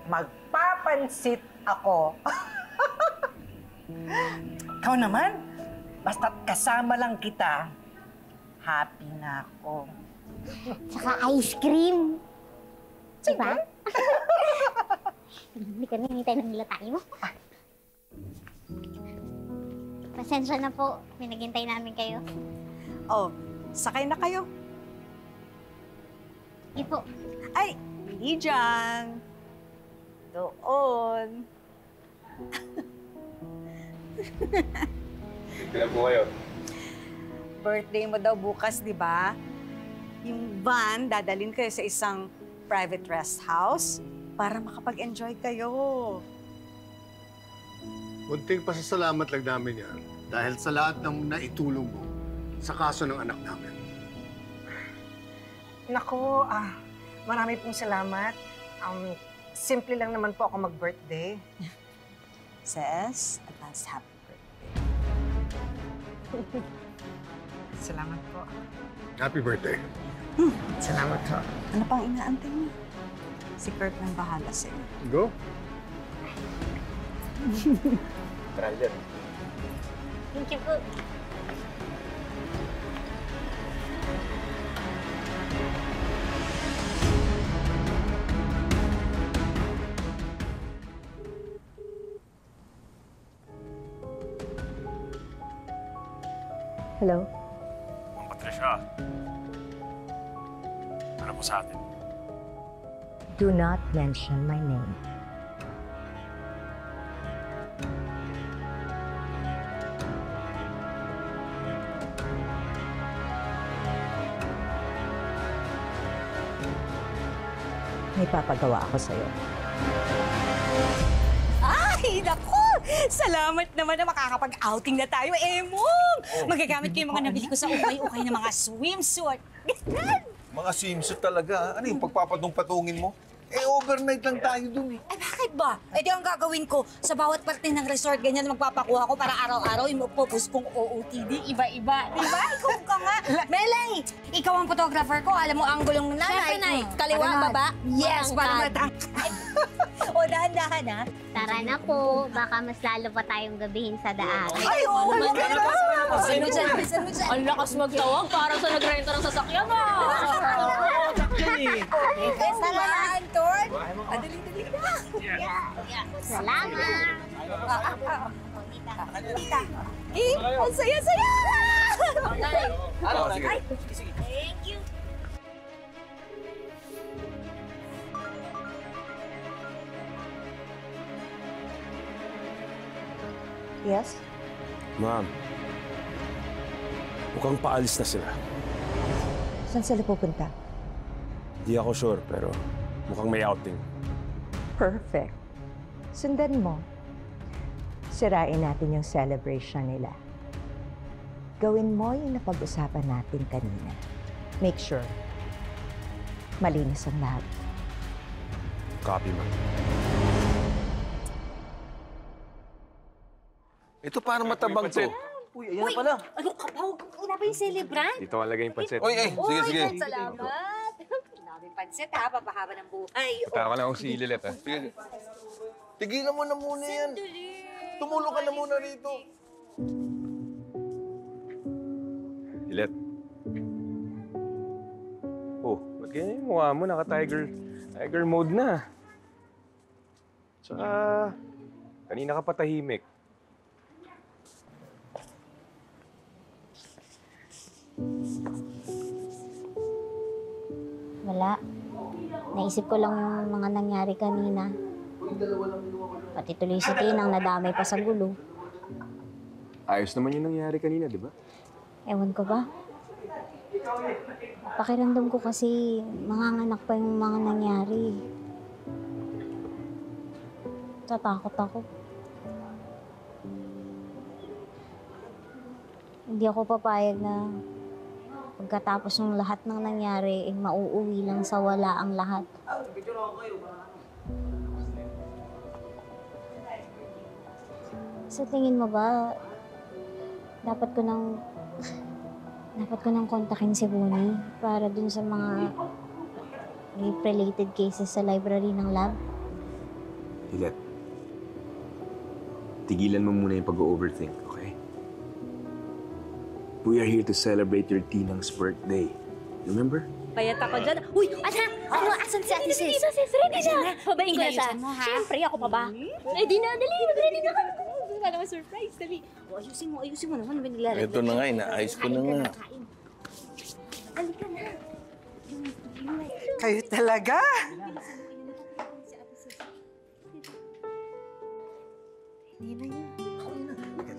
Speaker 1: magpapansit ako. Ikaw naman, basta't kasama lang kita, happy na ako.
Speaker 4: Tsaka ice cream. Diba? Hindi ka nangyitay ng nilatay mo. Pasensya na po, pinaghintay namin kayo.
Speaker 2: Oh, sakay na kayo.
Speaker 4: Ipo.
Speaker 2: Ay, hindi dyan. Doon.
Speaker 11: Kailan po kayo?
Speaker 21: Birthday mo daw bukas, di ba? Yung van, dadalhin kayo sa isang private rest house para makapag-enjoy kayo.
Speaker 13: Munting pasasalamat lang namin yan dahil sa lahat ng naitulong mo sa kaso ng anak namin.
Speaker 1: Naku, marami pong salamat. Simple lang naman po ako mag-birthday.
Speaker 21: Ses, advance happy birthday.
Speaker 1: Salamat po.
Speaker 13: Happy birthday.
Speaker 1: Salamat po.
Speaker 21: Ano pang inaantay mo? Si Kurt nang bahala sa'yo.
Speaker 13: Go.
Speaker 11: Tara dyan.
Speaker 4: Thank you po.
Speaker 2: Hello?
Speaker 6: Ma'am Patricia, ano po sa atin?
Speaker 14: Do not mention my name. May papagawa ako sa'yo.
Speaker 15: Ay, naku! Salamat naman na makakapag-outing na tayo, Emong! Magagamit ko yung mga nabili ko sa ukay-ukay na mga swimsuit.
Speaker 23: Mga swimsuit talaga. Ano yung pagpapatong-patungin mo? Overnight lang tayo dun eh.
Speaker 15: Ay, bakit ba? Eh di ang gagawin ko, sa bawat parte ng resort, ganyan magpapakuha ko para araw-araw yung magpupus kong OOTD, iba-iba. Diba? Ikaw ka nga. Melay, ikaw ang photographer ko. Alam mo, anggulong nanay.
Speaker 4: Siyempre, Nay.
Speaker 15: Kaliwa,
Speaker 4: Ganon.
Speaker 15: baba? Yes, para
Speaker 4: Matangkad.
Speaker 15: matangkad. O, dahan-dahan, ha?
Speaker 4: Tara na po, baka mas lalo pa tayong gabihin sa daan.
Speaker 15: Ay, oo,
Speaker 4: Ano
Speaker 15: talaga
Speaker 4: ba?
Speaker 15: na.
Speaker 4: Sino dyan? Sino dyan?
Speaker 24: Ang lakas magtawag, parang sa nagrenta ng sasakyan ah!
Speaker 15: Salamat, Anton. Dali-dali na.
Speaker 4: Salamat.
Speaker 15: Tita. Eh, ang saya-saya!
Speaker 23: Sige.
Speaker 15: Thank you.
Speaker 14: Yes?
Speaker 23: Ma'am, mukhang paalis na sila.
Speaker 14: Saan sila pupunta?
Speaker 23: Di ako sure, pero mukhang may outing.
Speaker 14: Perfect. Sundan mo. Sirain natin yung celebration nila. Gawin mo yung napag-usapan natin kanina. Make sure malinis ang lahat.
Speaker 23: Copy, ma'am. Ito parang matabang to.
Speaker 15: Uy, ayan na pala. Ano ka ba? Una ba yung celebrant?
Speaker 11: Dito kalagay yung pansit.
Speaker 23: Sige, sige.
Speaker 15: Salamat. Daming pansit ha, papahaba ng buhay.
Speaker 11: Punta ka lang akong si Lilet, ha?
Speaker 23: Sige. Tigilan mo na muna yan. Tumulong ka na muna rito.
Speaker 11: Lilet. Oh, ba't ganyan yung mukha mo? Naka-tiger mode na. Tsaka, kanina ka pa tahimik.
Speaker 4: Wala. Naisip ko lang yung mga nangyari kanina. Pati tuloy si Tinang nadamay pa sa gulo.
Speaker 11: Ayos naman yung nangyari kanina, di ba?
Speaker 4: Ewan ko ba? Pakiramdam ko kasi manganganak pa yung mga nangyari. Tatakot ako. Hindi ako papayag na pagkatapos ng lahat ng nangyari, mauuwi lang sa wala ang lahat. Sa tingin mo ba, dapat ko nang kontakin si Bonnie para dun sa mga rape-related cases sa library ng lab?
Speaker 11: Lilet, tigilan mo muna yung pag-overthink, okay? We are here to celebrate your Tinang's birthday. Remember?
Speaker 15: Payat ako dyan. Uy, anak! Ano? Asan si Ate Sis? Ready na!
Speaker 5: Babayin ko na siya.
Speaker 15: Inayusan mo, ha?
Speaker 5: Siyempre, ako pa ba? Ready na, dali! Ready na ka! Wala naman surprise, dali.
Speaker 15: O, ayusin mo naman. Nilalagay.
Speaker 23: Ito na nga, inaayos ko na nga.
Speaker 15: Halika na.
Speaker 1: Kayo talaga?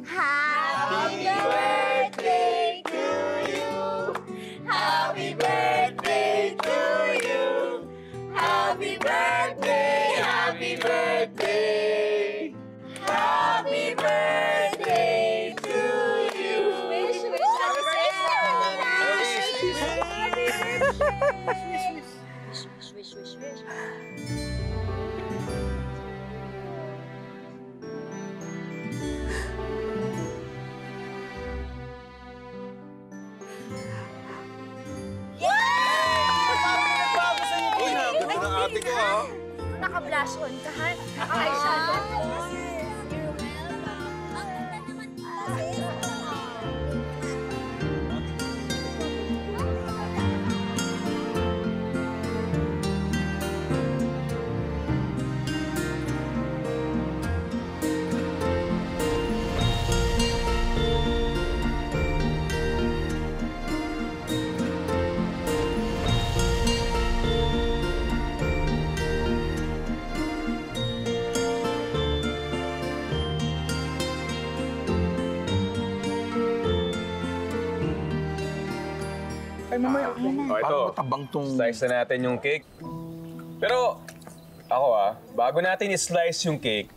Speaker 15: Happy birthday to you! Happy birthday to you! Happy birthday! Happy birthday! Happy birthday to you! Wish, wish, happy birthday! Wish, wish, wish.
Speaker 23: Uy, nakaganda ng ate ko, ha?
Speaker 5: Naka-blush on ka, ha? Naka-eyeshadow.
Speaker 8: mamaya.
Speaker 11: Ito, slice na natin yung cake. Pero, ako bago natin i-slice yung cake,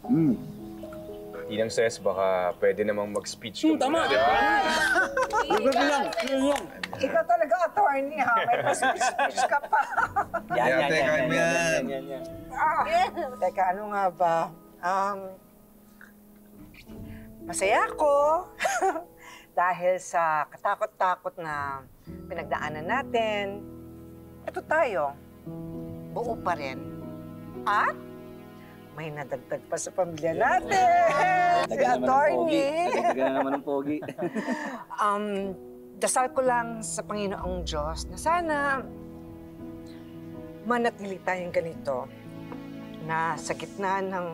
Speaker 11: Tinang Ses, baka pwede namang mag-speech ka muna, di ba?
Speaker 1: Ikaw talaga attorney ha, may pa-speech ka pa.
Speaker 23: Yan.
Speaker 1: Teka, ano nga ba? Masaya ako dahil sa katakot-takot na pinagdaanan natin. Ito tayo, buo pa rin. At may nadagdag pa sa pamilya natin. Attorney.
Speaker 7: Taga na naman ng pogi.
Speaker 1: Dasal ko lang sa Panginoong Diyos na sana manatili tayong ganito na sa gitna ng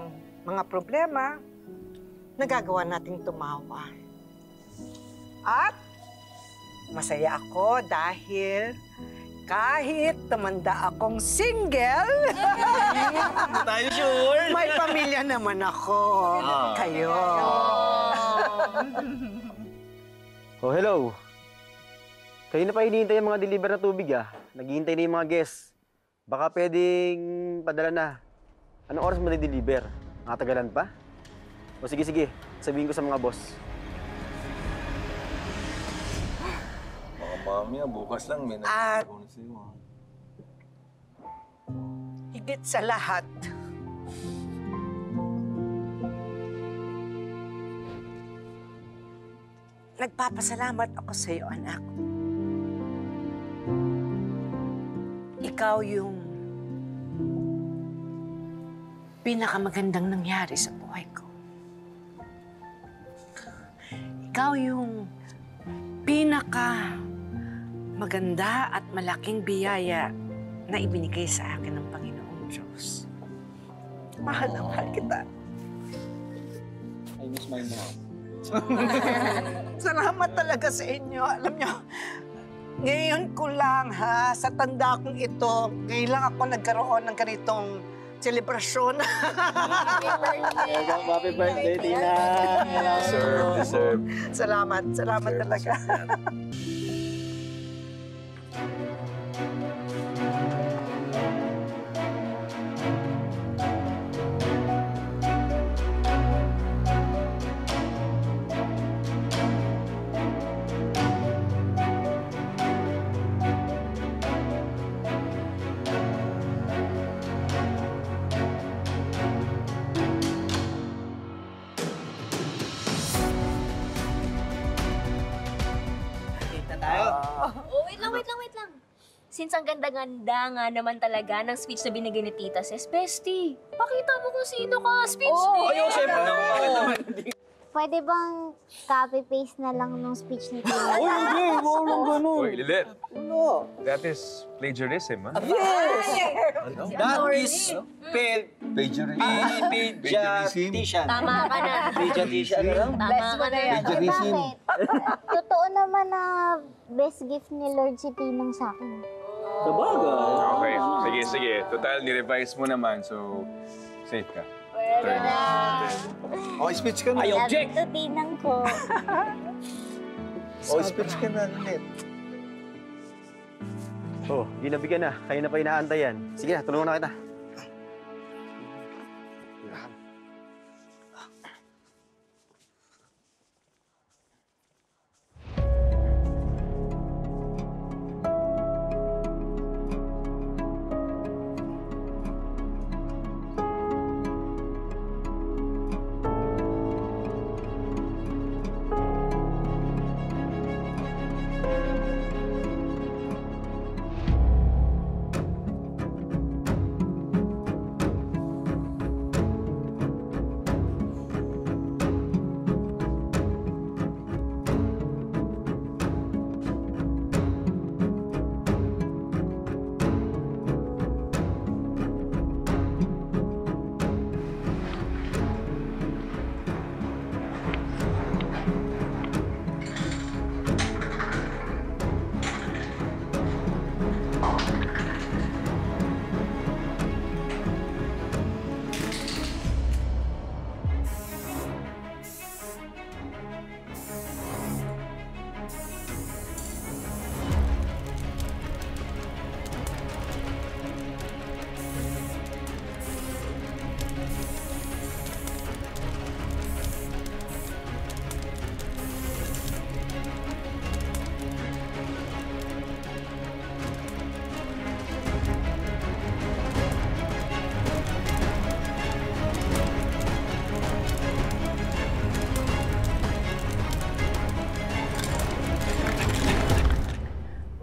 Speaker 1: mga problema, nagagawa nating tumawa. At masaya ako dahil kahit tumanda akong single,
Speaker 7: tayo sure.
Speaker 1: May pamilya naman ako. Kayo.
Speaker 7: Oh, hello. Kayo na pa hinihintay yung mga deliver na tubig Naghihintay na yung mga guests. Baka pwedeng padala na. Anong oras mo na-deliver? Nakatagalan pa? O sige, sabihin ko sa mga boss.
Speaker 23: Mami, bukas lang may
Speaker 1: At
Speaker 23: nagkakaroon sa'yo.
Speaker 1: higit sa lahat, nagpapasalamat ako sa iyo, anak. Ikaw yung pinakamagandang nangyari sa buhay ko. Ikaw yung maganda at malaking biyaya na ibinigay sa akin ng Panginoong Diyos. Mahal na mahal kita.
Speaker 7: I miss my mom.
Speaker 1: Salamat talaga sa inyo. Alam nyo, ngayon ko lang sa tanda kong ito, ngayon lang ako nagkaroon ng ganitong selebrasyon.
Speaker 7: Happy birthday, Tina!
Speaker 23: Deserve.
Speaker 1: Salamat talaga.
Speaker 24: Wait lang. Since ang ganda-ganda nga naman talaga ng speech na binigay ni Tita Ses, Bestie, pakita mo kung sino ka. Speech din!
Speaker 7: Ayaw, syempre naman.
Speaker 4: Pwede bang copy-paste na lang nung speech ni Tita?
Speaker 7: Hindi! Walang ganun.
Speaker 11: Uy, Lilet.
Speaker 7: No.
Speaker 11: That is plagiarism, ha?
Speaker 7: Yes!
Speaker 11: Ano?
Speaker 7: That is plagiarism.
Speaker 24: Tama ka na.
Speaker 7: Plagiarism.
Speaker 24: Tama ka na yan.
Speaker 4: Bakit? Totoo naman na best gift ni Lord si Tinang sa akin.
Speaker 7: Sabagay.
Speaker 11: Okay, sige. Total, ni-revise mo naman, so safe ka.
Speaker 24: Pwede na.
Speaker 23: Oh, speech ka na.
Speaker 7: I object!
Speaker 4: Love to Tinang ko.
Speaker 23: Oh, speech ka na, Lilet.
Speaker 7: Oh, di nabigyan na. Kayo na pa inaantay yan. Sige na, tulungan na kita.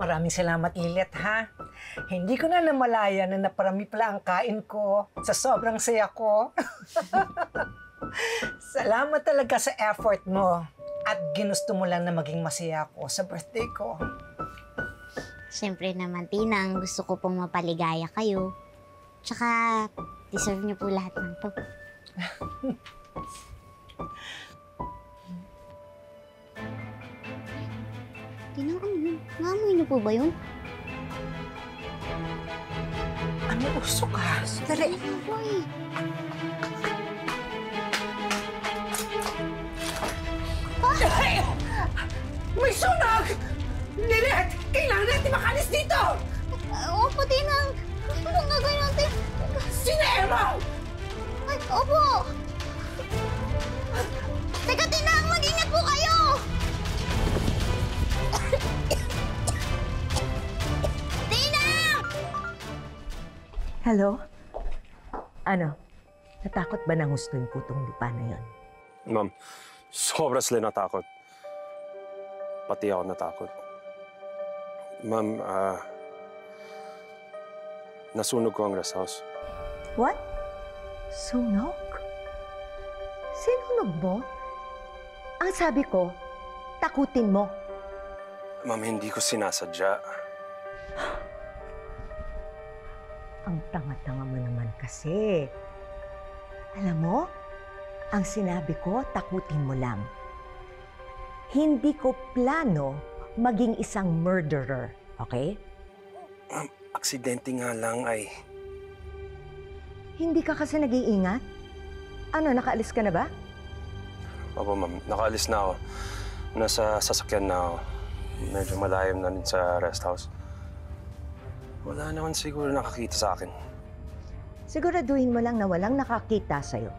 Speaker 1: Maraming salamat, Lilet, ha? Hindi ko na namalayan na naparami pala ang kain ko sa sobrang saya ko. Salamat talaga sa effort mo at ginusto mo lang na maging masaya ako sa birthday ko.
Speaker 4: Siyempre naman, Tinang, gusto ko pong mapaligaya kayo. Tsaka, deserve niyo po lahat ng to. Tinang, ano yun? Naamoy niyo po ba yun?
Speaker 1: Ano uso ka? Dali. Ay! May sunog! Lilet! Kailangan natin makalis dito!
Speaker 4: Opo, Tinang. Anong gagawin natin?
Speaker 1: Sinaya mo!
Speaker 4: Ay, opo! Teka, Tinang! Mag-ingat po kayo! Tinang!
Speaker 14: Hello? Ano? Natakot ba ng husto yung putong lupa na yon?
Speaker 16: Ma'am, sobra sila natakot. Pati ako natakot. Ma'am, nasunog ko ang rest house.
Speaker 14: What? Sunog? Sinunog mo? Ang sabi ko, takutin mo.
Speaker 16: Ma'am, hindi ko sinasadya.
Speaker 14: Ang tanga-tanga mo naman kasi. Alam mo, ang sinabi ko, takutin mo lang. Hindi ko plano maging isang murderer, okay?
Speaker 16: Aksidente nga lang ay...
Speaker 14: Hindi ka kasi nag-iingat? Ano, nakaalis ka na ba?
Speaker 16: Opo, ma'am. Nakaalis na ako. Nasa sasakyan na ako. Medyo malayam na rin sa rest house. Wala naman siguro nakakita sa akin.
Speaker 14: Siguraduhin mo lang na walang nakakita sa'yo.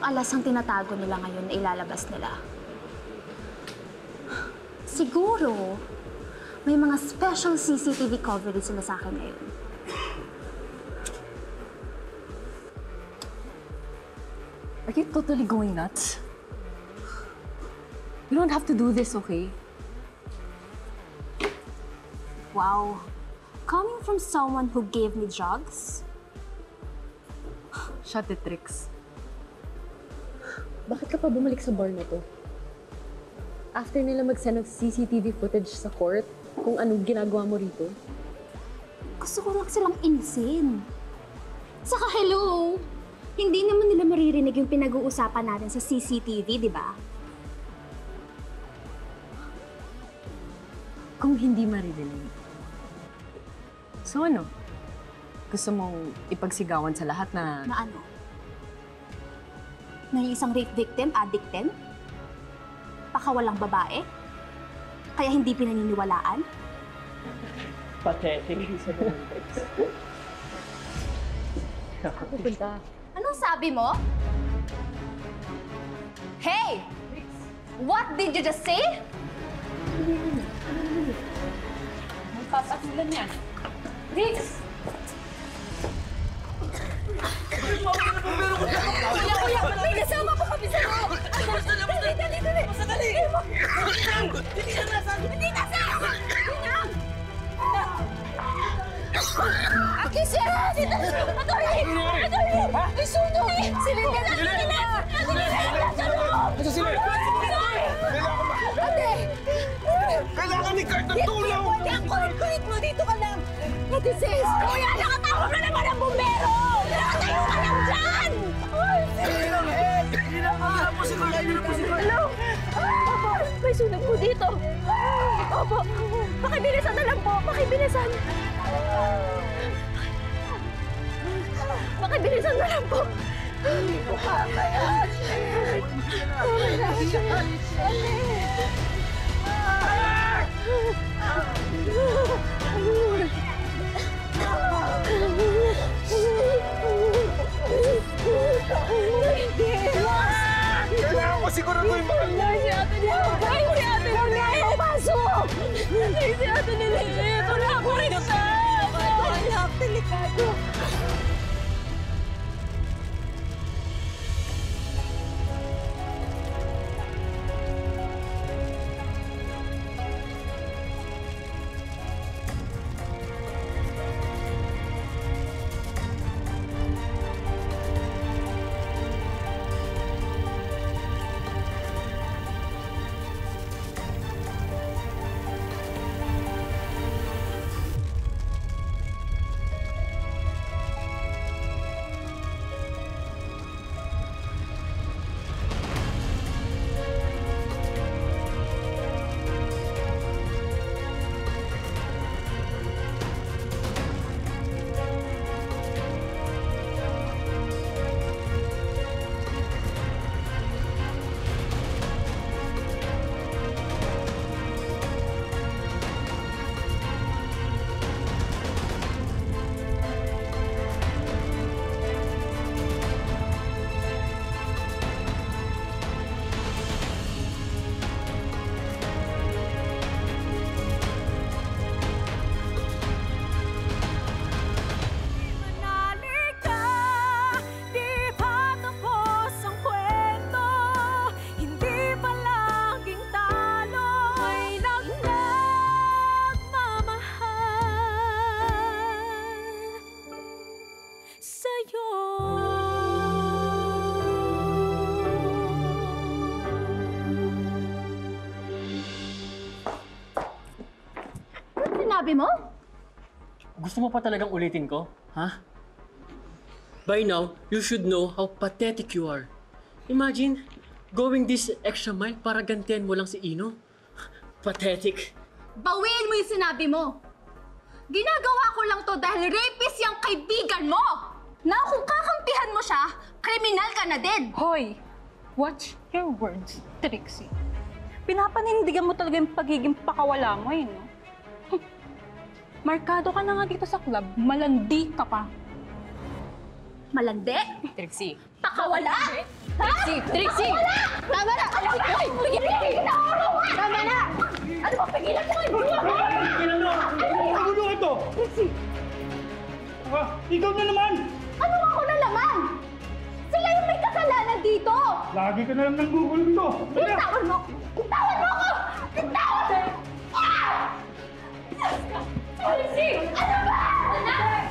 Speaker 5: alas ang tinatago nila ngayon na ilalabas nila. Siguro, may mga special CCTV coverage sila sa akin ngayon.
Speaker 17: Are you totally going nuts? You don't have to do this, okay?
Speaker 5: Wow. Coming from someone who gave me drugs?
Speaker 17: Shut it, Trix. Bakit ka pa bumalik sa bar na to? After nila mag-send of CCTV footage sa court kung anong ginagawa mo rito?
Speaker 5: Gusto ko lang silang inisin. Saka hello! Hindi naman nila maririnig yung pinag-uusapan natin sa CCTV, di ba?
Speaker 17: Kung hindi maririnig. So ano? Gusto mong ipagsigawan sa lahat na...
Speaker 5: Na ano? Na yung isang rape victim, addicten? Pakawalang babae? Kaya hindi pinaniniwalaan?
Speaker 3: Pathetic.
Speaker 5: Pupunta. Anong sabi mo? Hey! What did you just say?
Speaker 3: Papatulan niya. Rix!
Speaker 5: Kuya! May kasama po kami sa loob! Dali! Hindi nasaan! Aki siya! Attorney! May sunog! Silin ka na!
Speaker 23: Ito sila!
Speaker 5: Ate!
Speaker 23: Kailangan ni Kurt ng tulong!
Speaker 5: Hindi ang kulit mo! Dito ka lang! Ate sis! Kuya! Nakatawag na naman ang bumbero! Nakatayo ka lang dyan! Hello? Opo! May sunog po dito! Opo! Pakibilisan na lang po! Pakibilisan! Pakibilisan na lang po! Hindi ko kaya!
Speaker 23: Kailangan ko siguraduhin mo!
Speaker 5: Si Ate Lilit! Pasok! Si Ate Lilit! Wala ko rin siya! Wala, delikado! Sinabi mo?
Speaker 3: Gusto mo pa talagang ulitin ko? Ha? By now, you should know how pathetic you are. Imagine, going this extra mile para gantihan mo lang si Ino. Pathetic.
Speaker 5: Bawiin mo yung sinabi mo! Ginagawa ko lang to dahil rapist yung kaibigan mo! Na kung kakampihan mo siya, kriminal ka na din!
Speaker 18: Hoy! Watch your words, Trixie. Pinapanindigan mo talaga yung pagiging pakawala mo eh, no? Markado ka na nga dito sa club, malandi ka pa.
Speaker 5: Malandi?
Speaker 18: Trixie.
Speaker 5: Pakawala?
Speaker 18: Trixie! Trixie!
Speaker 5: Tama na! Ay! Pigilan mo! Tama na! Ano ba? Pigilan mo!
Speaker 19: Pigilan mo! Nagulo ito!
Speaker 5: Trixie!
Speaker 19: Ikaw na naman!
Speaker 5: Ano ako na naman? Sila yung may kasalanan dito!
Speaker 19: Lagi ka na lang nang gugulo ito!
Speaker 5: Bitawan mo! Bitawan mo ako! Bitawan! Trixie! Ano ba? Anak!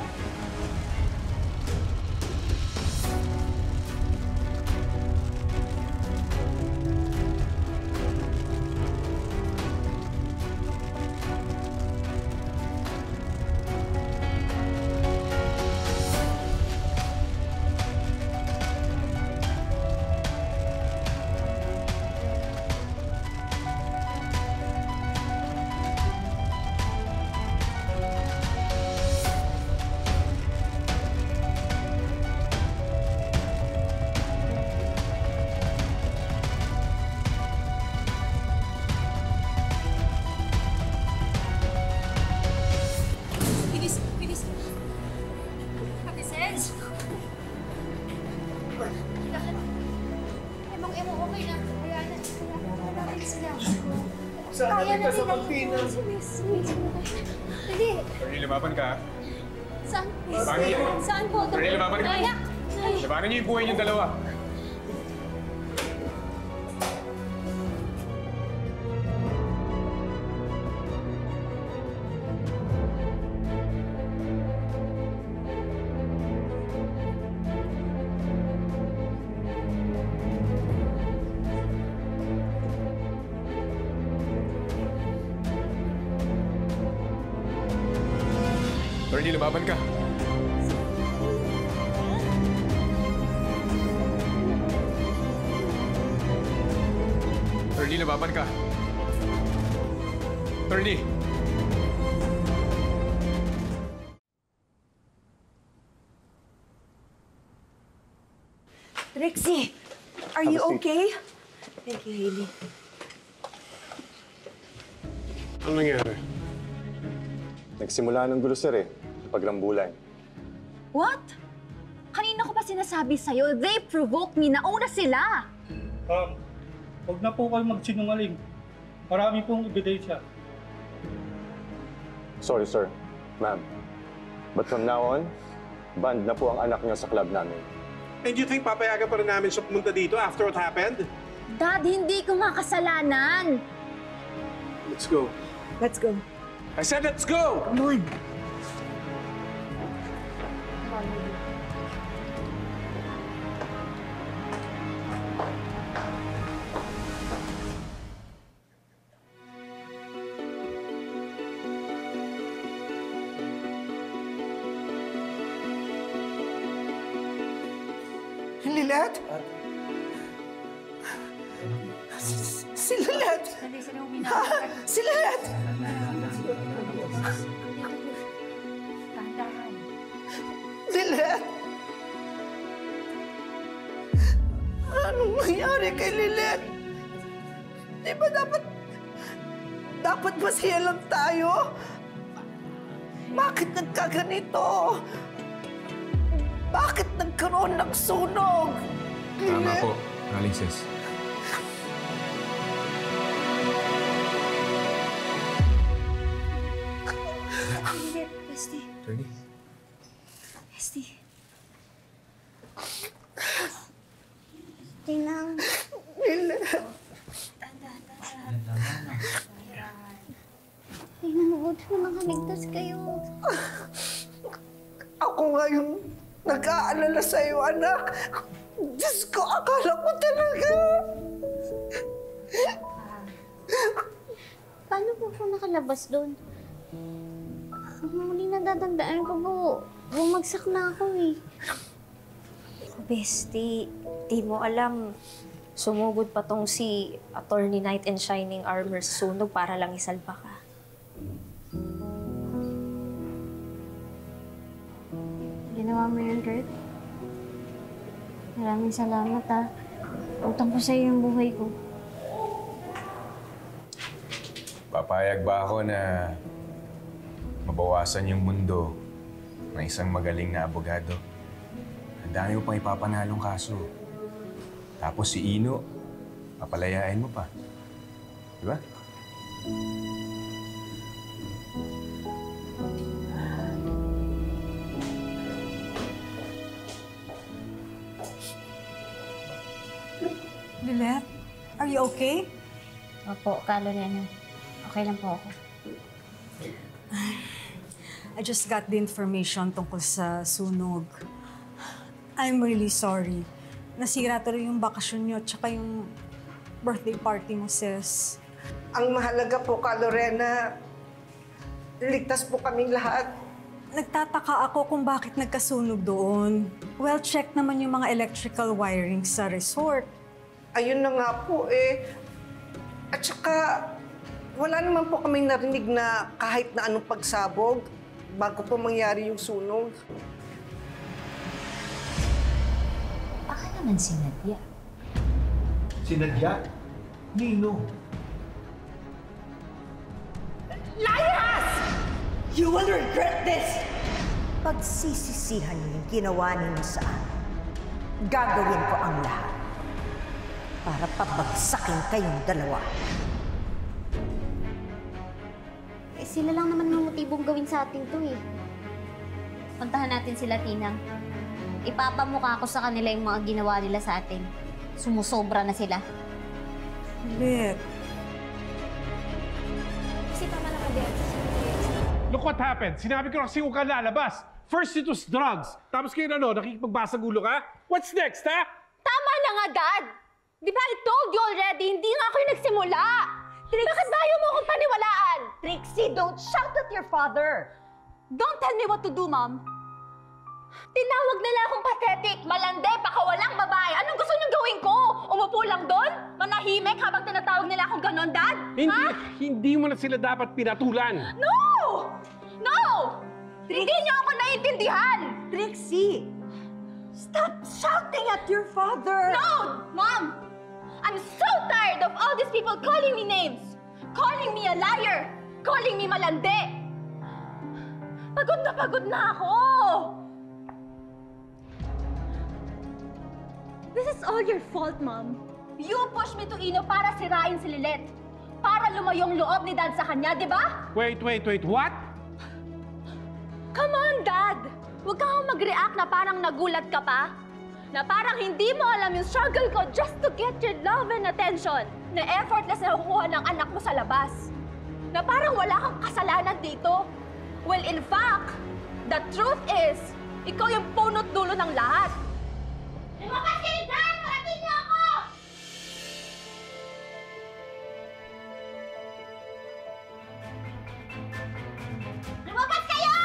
Speaker 5: Mang Emo, okay na. Kaya natin sila.
Speaker 23: Sana kita sa pagtina.
Speaker 5: Dali.
Speaker 11: Attorney, lumaban ka.
Speaker 5: Saan?
Speaker 11: Bakit?
Speaker 5: Saan po?
Speaker 11: Attorney, lumaban ka. Labanan niyo yung buhay niyong dalawa. Attorney, lumaban ka. Attorney, lumaban ka. Attorney!
Speaker 2: Trixie, are you okay? Thank you, Hailey.
Speaker 6: Ano nangyari?
Speaker 11: Nagsimula ng gulo, sir, pagrambulan.
Speaker 5: What? Kanina ko ba sinasabi sa'yo? They provoked me. Nauna sila.
Speaker 19: Huwag na po kayo magsinungaling. Marami pong ebidensya.
Speaker 11: Sorry, sir. Ma'am. But from now on, banned na po ang anak niyo sa club namin.
Speaker 6: And do you think papayagan pa rin namin siya pumunta dito after what happened?
Speaker 5: Dad, hindi ko nga kasalanan.
Speaker 6: Let's go.
Speaker 2: Let's go.
Speaker 6: I said let's go!
Speaker 2: Come on.
Speaker 1: Lilet? Si Lilet! Si Lilet! Lilet! Anong nangyari kay Lilet? Di ba dapat masaya lang tayo? Bakit nagkaganito? Bakit nagkaroon ng sunog?
Speaker 11: Tama po, Aling Sis.
Speaker 5: Bestie.
Speaker 11: Attorney?
Speaker 5: Bestie.
Speaker 1: Tinang. Lilet.
Speaker 4: Tinang, huwag mo nakaligtas kayo.
Speaker 1: Ako nga yung nag-aalala sa'yo, anak. Diyos ko, akala ko talaga.
Speaker 4: Paano po nakalabas doon? Ang huli na dadandaan ko po, bumagsak na ako eh.
Speaker 24: Bestie, di mo alam, sumugod pa tong si Attorney Knight in Shining Armor sa sunog para lang isalba ka.
Speaker 4: Ginawa mo yun, Kurt. Maraming salamat, ha. Utang ko sa'yo yung buhay ko.
Speaker 11: Papayag ba ako na mabawasan yung mundo ng isang magaling na abogado? Ang dami mo pang ipapanalong kaso. Tapos si Ino, papalayain mo pa. Di ba?
Speaker 21: Lilet, are you okay?
Speaker 4: Opo, Lorena. Okay lang po ako.
Speaker 21: I just got the information tungkol sa sunog. I'm really sorry. Nasira tuloy yung bakasyon nyo tsaka yung birthday party mo, sis.
Speaker 1: Ang mahalaga po, Lorena, ligtas po kaming lahat.
Speaker 21: Nagtataka ako kung bakit nagkasunog doon. Well, check naman yung mga electrical wiring sa resort.
Speaker 1: Ayun na nga po eh. At saka, wala naman po kaming narinig na kahit na anong pagsabog bago po mangyari yung sunog.
Speaker 4: Baka naman si Nadia.
Speaker 13: Si Nadia? Nino?
Speaker 14: Liars! You will regret this! Pagsisisihan niyo yung ginawa ninyo sa akin. Gagawin ko ang lahat para pabagsakin kayong dalawa.
Speaker 4: Eh, sila lang naman may motibong gawin sa atin to eh. Puntahan natin sila, Tinang. Ipapamukha ko sa kanila yung mga ginawa nila sa atin. Sumusobra na sila.
Speaker 21: Lit.
Speaker 4: Kasi tama naman din.
Speaker 6: Look what happened. Sinabi ko kasi huwag ka lalabas. First, it was drugs. Tapos kayo nakikipagbasa gulo ka? What's next, ha?
Speaker 5: Tama na nga, Dad! Di ba I told you already, hindi nga ako yung nagsimula! Bakit ba ayaw mo akong paniwalaan?
Speaker 2: Trixie, don't shout at your father!
Speaker 5: Don't tell me what to do, Mom! Tinawag nila akong pathetic, malande, pakawalang babae. Anong gusto niyong gawin ko? Umupo lang doon? Manahimik habang tinatawag nila akong ganon, Dad?
Speaker 6: Hindi mo na sila dapat pinatulan.
Speaker 5: No! No! Hindi niyo ako naiintindihan!
Speaker 2: Trixie! Stop shouting at your father!
Speaker 5: No! Mom! I'm so tired of all these people calling me names! Calling me a liar! Calling me malande! Pagod na ako! This is all your fault, Mom. You pushed me to Ino para sirain si Lilet. Para lumayong loob ni Dad sa kanya, di ba?
Speaker 6: Wait. What?
Speaker 5: Come on, Dad! Huwag kang mag-react na parang nagulat ka pa. Na parang hindi mo alam yung struggle ko just to get your love and attention. Na effortless na kukuha ng anak mo sa labas. Na parang wala kang kasalanan dito. Well, in fact, the truth is, ikaw yung punot dulo ng lahat. Lumabas kayo dyan! Parating niyo ako! Lumabas kayo!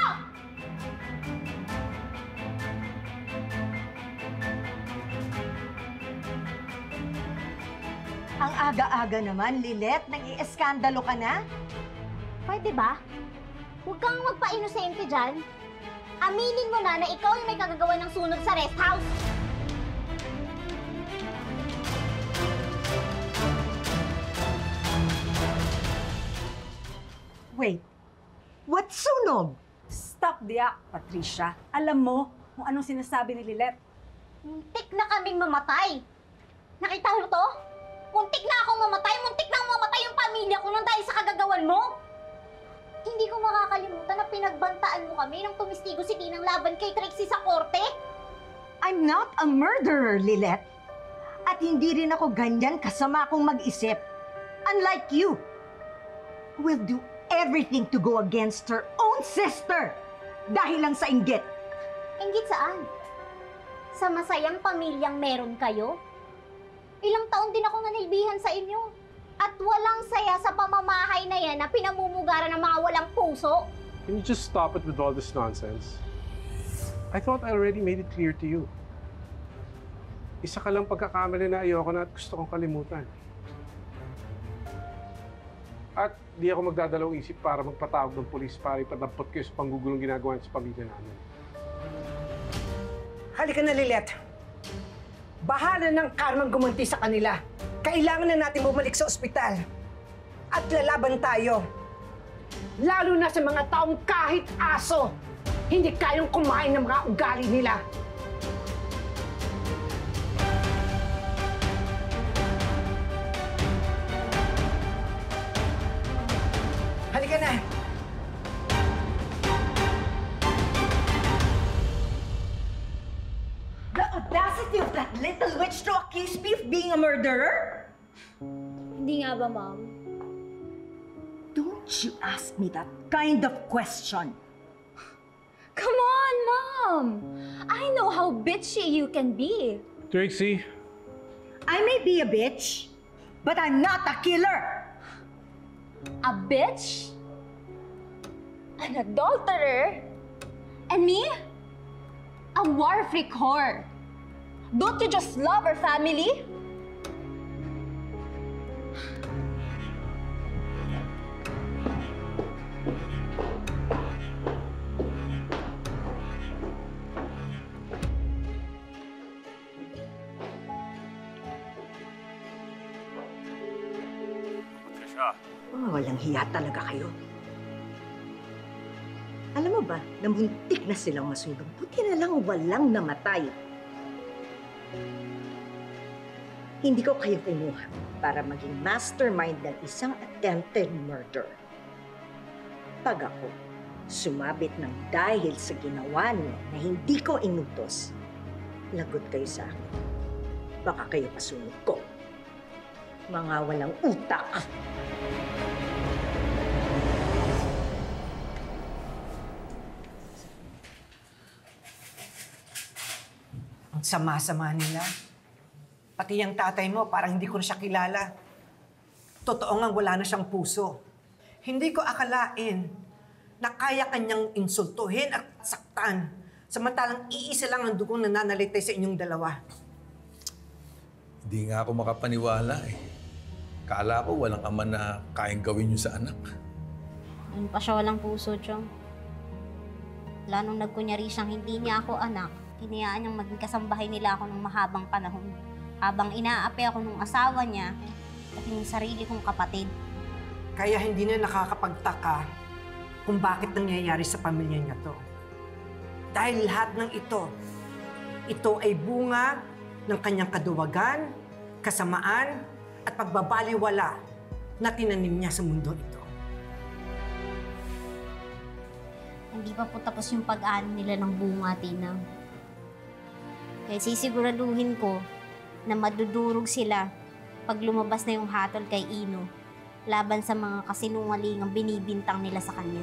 Speaker 2: Ang aga-aga naman, Lilet. Nang-ieskandalo ka na?
Speaker 4: Pwede ba? Huwag kang magpa-inosente dyan. Aminin mo na ikaw yung may kagagawa ng sunog sa rest house.
Speaker 21: Wait, what sunog? Stop the act, Patricia. Alam mo kung anong sinasabi ni Lilet.
Speaker 4: Muntik na kaming mamatay. Nakita mo to? Muntik na akong mamatay. Muntik na mamatay yung pamilya ko nang dahil sa kagagawan mo. Hindi ko makakalimutan na pinagbantaan mo kami nang tumistigo si Tinang laban kay Trixie sa korte.
Speaker 2: I'm not a murderer, Lilet. At hindi rin ako ganyan kasama akong mag-isip. Unlike you, who will do everything to go against her own sister dahil lang sa inggit.
Speaker 4: Inggit saan? Sa masayang pamilyang meron kayo? Ilang taon din ako nanilbihan sa inyo. At walang saya sa pamamahay na yan na pinamumugaran ng mga walang puso.
Speaker 6: Can you just stop it with all this nonsense? I thought I already made it clear to you. Isa ka lang pagkakamali na ayoko na at gusto kong kalimutan. At di ako magdadalawang isip para magpatawag ng polis para ipadampot kayo sa panggugulong ginagawa sa pamilya namin.
Speaker 1: Halika na, Lilet. Bahala ng karmang gumanti sa kanila. Kailangan na natin bumalik sa ospital. At lalaban tayo. Lalo na sa mga taong kahit aso, hindi kayang kumain ng mga ugali nila. Halika na.
Speaker 2: The audacity of that little witch to accuse me of being a murderer?
Speaker 4: Hindi nga ba, Mom?
Speaker 2: Don't you ask me that kind of question.
Speaker 5: Come on, Mom! I know how bitchy you can be.
Speaker 6: Trixie?
Speaker 2: I may be a bitch, but I'm not a killer.
Speaker 5: A bitch? An adulterer? And me? A war freak whore. Don't you just love our family?
Speaker 2: Oh, walang hiya talaga kayo. Alam mo ba, namuntik na silang masunog. Buti na lang walang namatay.
Speaker 14: Hindi ko kayo kinuha para maging mastermind ng isang attempted murder. Pag ako sumabit ng dahil sa ginawa niyo na hindi ko inutos, lagot kayo sa akin. Baka kayo pasunod ko. Mga walang utak.
Speaker 1: Ang sama-sama nila. Pati yung tatay mo, parang hindi ko na siya kilala. Totoo nga wala na siyang puso. Hindi ko akalain na kaya kanyang insultuhin at saktan. Samantalang iisa lang ang dugong nananalitay sa inyong dalawa.
Speaker 23: Hindi nga ako makapaniwala eh. Kala ko walang ama na kayang gawin yun sa anak.
Speaker 4: Ano pa siya walang puso, Chong? Wala nung nagkunyari siyang hindi niya ako anak, hinayaan niyang maging kasambahay nila ako ng mahabang panahon. Habang inaapi ako ng asawa niya at yung sarili kong kapatid.
Speaker 1: Kaya hindi na nakakapagtaka kung bakit nangyayari sa pamilya niya to. Dahil lahat ng ito ay bunga ng kanyang kaduwagan, kasamaan, at pagbabaliwala na tinanim niya sa mundo ito.
Speaker 4: Hindi pa po tapos yung pag-ani nila ng bunga, Tina. Kaya sisiguraduhin ko na madudurog sila pag lumabas na yung hatol kay Ino laban sa mga kasinungalingang binibintang nila sa kanya.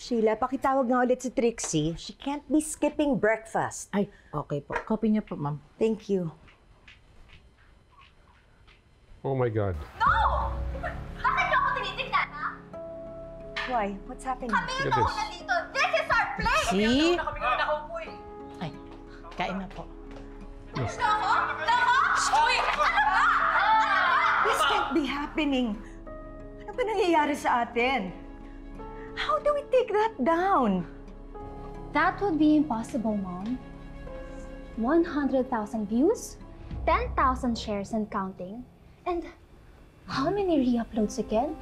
Speaker 14: Sheila, pakitawag nga ulit si Trixie. She can't be skipping breakfast.
Speaker 9: Ay, okay po. Copy niyo po, ma'am.
Speaker 14: Thank you.
Speaker 6: Oh my God.
Speaker 24: No! Bakit niyo ako tinitignan, ha?
Speaker 14: Why? What's happening?
Speaker 24: Kami yung nauna dito. This is our place!
Speaker 9: See?
Speaker 24: Kami nga nakaupo eh.
Speaker 9: Ay, kain na po.
Speaker 24: Gusto ko? Uy! Ano ba?
Speaker 2: This can't be happening. Ano ba nangyayari sa atin? How do we take that down?
Speaker 5: That would be impossible, Mom. 100,000 views, 10,000 shares and counting, and how many re-uploads again?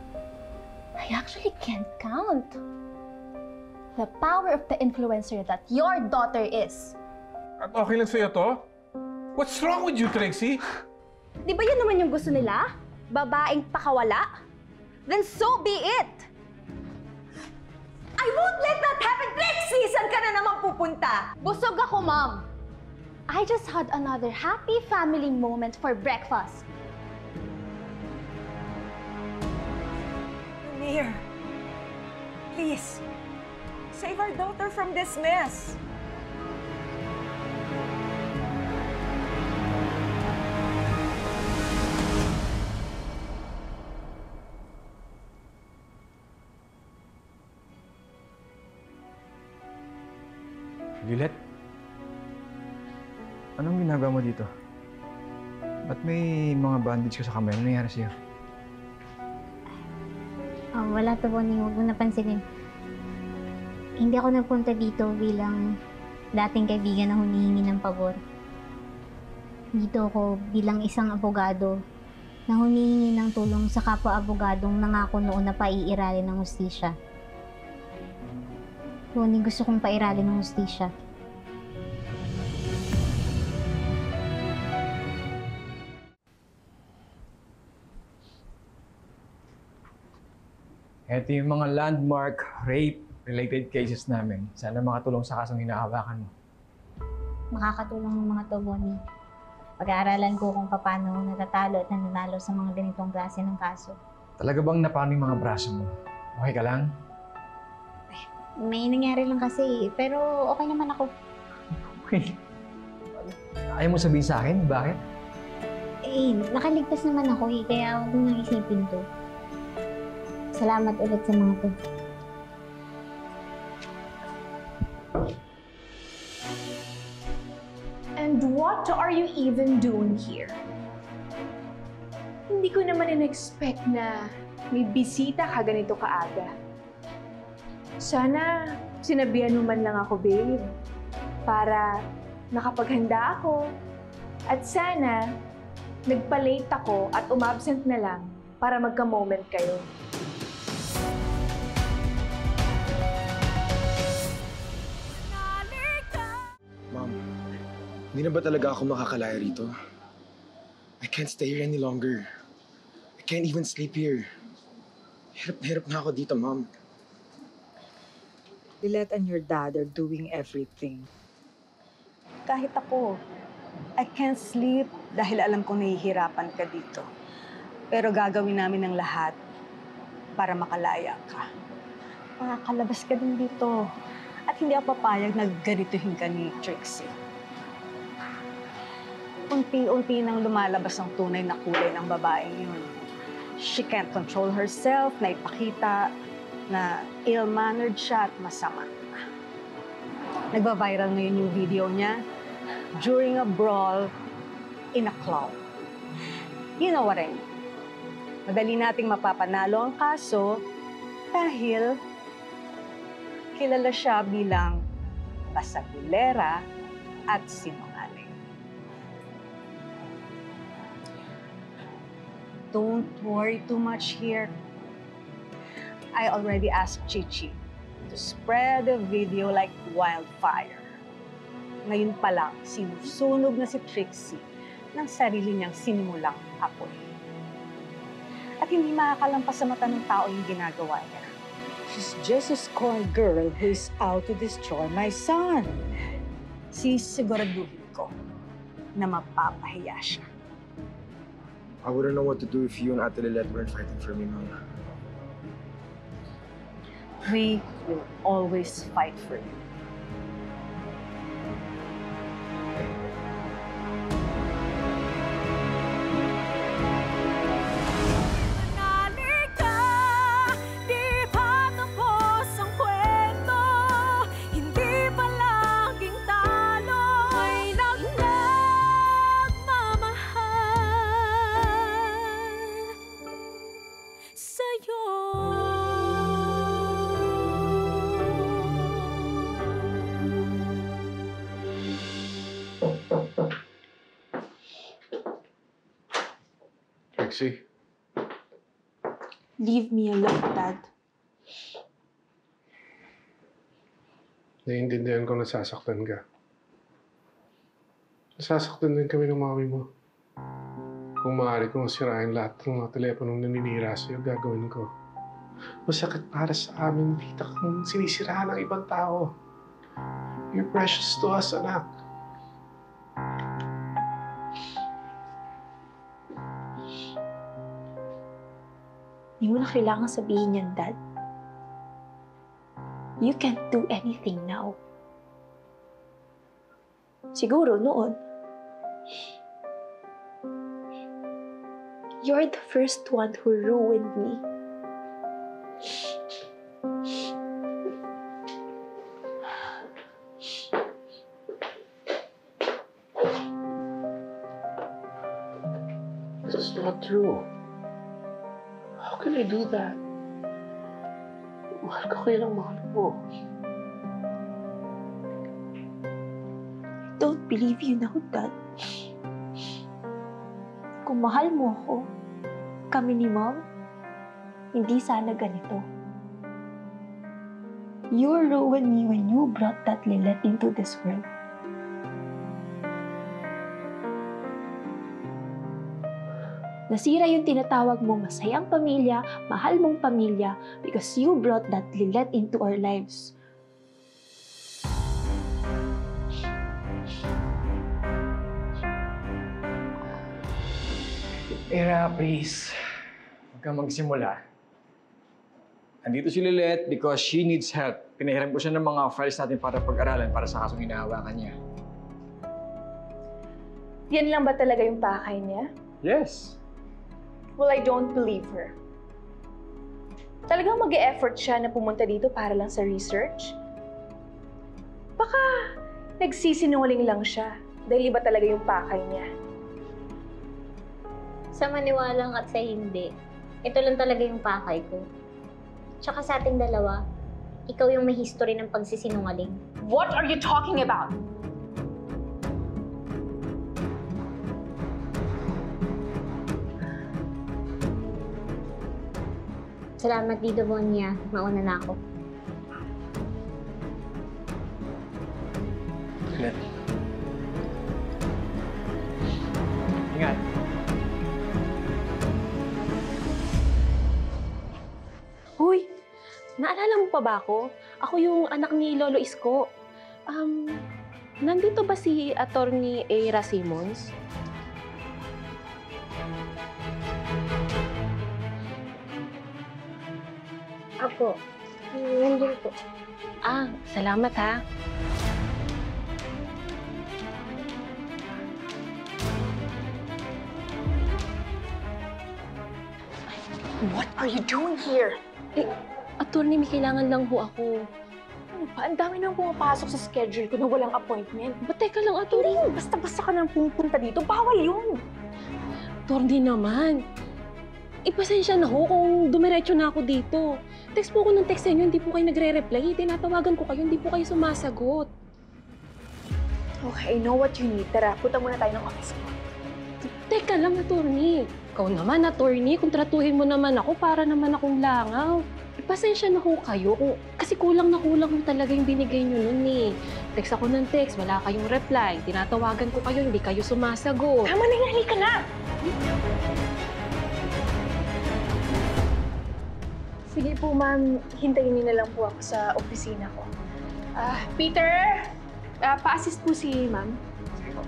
Speaker 5: I actually can't count. The power of the influencer that your daughter is.
Speaker 6: At okay lang sa'yo to? What's wrong with you, Trixie?
Speaker 5: Di ba yun naman yung gusto nila? Babaeng pakawala? Then so be it!
Speaker 2: I won't let that happen! Trixie, saan ka na naman pupunta?
Speaker 5: Busog ako, Mom. I just had another happy family moment for breakfast.
Speaker 2: Amir, please, save our daughter from this mess.
Speaker 10: Juliet? Anong ginagawa mo dito? Ba't may mga bandage ka sa kamay? Ano nangyari sa'yo?
Speaker 4: Wala to, Bonnie. Huwag mo napansinin. Hindi ako nagpunta dito bilang dating kaibigan na humihingi ng pabor. Dito ako bilang isang abogado na humihingi ng tulong sa kapwa-abogadong nangako noon na paiiralin ng hustisya. Bonnie, gusto kong pairalin ng hustisya.
Speaker 10: Ito yung mga landmark rape-related cases namin. Sana makatulong sa kasong hinahawakan mo.
Speaker 4: Makakatulong ng mga to, Bonnie. Pag-aaralan ko kung paano natatalo at nananalo sa mga ganitong klase ng kaso.
Speaker 10: Talaga bang napano yung mga braso mo? Okay ka lang?
Speaker 4: May nangyari lang kasi, pero okay naman ako.
Speaker 10: Okay. Ayaw mo sabihin sa akin? Bakit?
Speaker 4: Eh, nakaligtas naman ako eh, kaya huwag mo nang isipin to. Salamat ulit sa mga to.
Speaker 5: And what are you even doing here? Hindi ko naman in-expect na may bisita ka ganito kaaga. Sana sinabihan mo man lang ako, babe, para nakapaghanda ako. At sana Nagpa-late ako at umabsent na lang para magka-moment kayo.
Speaker 10: Mom, hindi na ba talaga ako makakalaya rito? I can't stay here any longer. I can't even sleep here. Hirap na ako dito, Mom.
Speaker 8: Lilette and your dad are doing everything. Kahit ako, I can't sleep dahil alam kong nahihirapan ka dito. Pero gagawin namin ang lahat para makalaya ka. Makakalabas ka din dito. At hindi ako papayag na ganituhin ka ni Trixie. Unti-unti nang lumalabas ang tunay na kulay ng babaeng yun. She can't control herself, na ipakita na ill-mannered siya at masama. Nagba-viral ngayon yung video niya during a brawl in a club. You know what I mean? Madali nating mapapanalo ang kaso dahil kilala siya bilang basagulera at sinungaling. Don't worry too much here. I already asked Chichi to spread the video like wildfire. Ngayon pa lang, sinusunog na si Trixie ng sarili niyang sinimulang apoy. At hindi makakalampas sa mata ng tao yung ginagawa niya.
Speaker 21: She's just a scorned girl who is out to destroy my son.
Speaker 8: Sisiguraduhin ko na mapapahiya siya.
Speaker 10: I wouldn't know what to do if you and Ate Lilette weren't fighting for me, Mom.
Speaker 8: We will always fight for you.
Speaker 6: Trixie?
Speaker 5: Leave me alone, Dad.
Speaker 6: Naiintindihan ko nasasaktan ka. Nasasaktan din kami ng mami mo. Kung maaari kong sirain lahat ng mga teleponong naninira sa'yo, gagawin ko. Masakit para sa amin, tita, kung sinisirahan ng ibang tao. You're precious to us, anak.
Speaker 5: Hindi mo na kailangan sabihin yan, Dad. You can't do anything now. Siguro noon, you're the first one who ruined me.
Speaker 6: This is not true. How can I do that? Mahal ko kayo ng mahal mo.
Speaker 5: I don't believe you now, Dad. Kung mahal mo ako, kami ni Mom, hindi sana ganito. You ruined me when you brought that Lilette into this world. Nasira yung tinatawag mo masayang pamilya, mahal mong pamilya, because you brought that Lilette into our lives.
Speaker 10: Ira, please. Huwag kang magsimula. Andito si Lilette because she needs help. Pinahiram ko siya ng mga files natin para pag-aralan para sa kasong hinahawakan niya.
Speaker 5: Yan lang ba talaga yung pakay niya?
Speaker 10: Yes.
Speaker 5: Well, I don't believe her. Talagang mag-e-effort siya na pumunta dito para lang sa research? Baka nagsisinungaling lang siya dahil iba talaga yung pakay niya.
Speaker 4: Sa maniwalang at sa hindi, ito lang talaga yung pakay ko. Tsaka sa ating dalawa, ikaw yung may history ng pagsisinungaling.
Speaker 5: What are you talking about?
Speaker 4: Salamat, Tito Bonya. Mauna na ako.
Speaker 3: Ingat. Ingat.
Speaker 17: Hoy, naalala mo pa ba ako? Ako yung anak ni Lolo Isko. Nandito ba si Attorney Eira Simmons?
Speaker 4: Apo, nandun po.
Speaker 17: Salamat ha.
Speaker 5: What are you doing here?
Speaker 17: Attorney, may kailangan lang ho ako.
Speaker 5: Ano ba? Ang dami nang pumapasok sa schedule ko na walang appointment.
Speaker 17: Ba't teka lang, Attorney?
Speaker 5: Basta-basta ka nang pumunta dito. Bawal yun.
Speaker 17: Attorney naman. Pasensya na ho kung dumiretso na ako dito. Text po ko ng text sa inyo, hindi po kayo nagre-reply. Tinatawagan ko kayo, hindi po kayo sumasagot.
Speaker 5: Okay, I know what you need. Tara, punta muna tayo ng office mo.
Speaker 17: Teka lang, Attorney. Ikaw naman, Attorney, kung tratuhin mo naman ako, para naman akong langaw. Pasensya na ho kayo, kasi kulang na kulang mo talaga yung binigay nyo nun eh. Text ako ng text, wala kayong reply. Tinatawagan ko kayo, hindi kayo sumasagot.
Speaker 5: Tama na yan, halika na! Sige po, ma'am. Hintayin niyo na lang po ako sa opisina ko. Peter! Pa-assist po si ma'am. Sige po.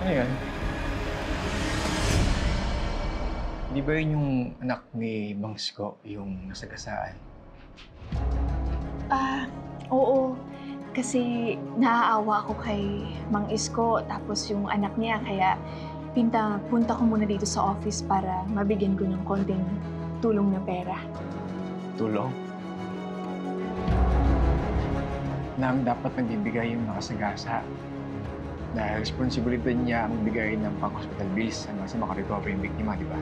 Speaker 10: Ano yan? Di ba yun yung anak ni Mang Isko, yung nasagasaan?
Speaker 5: Oo. Kasi naaawa ako kay Mang Isko, tapos yung anak niya, kaya punta ko muna dito sa office para mabigyan ko ng konting tulong na pera.
Speaker 10: Tulong? Nang dapat nagbibigay yung nakasagasa. Dahil responsibilidad niya ang bigay ng pang-hospital bills hanggang sa makarecover yung biktima, di ba?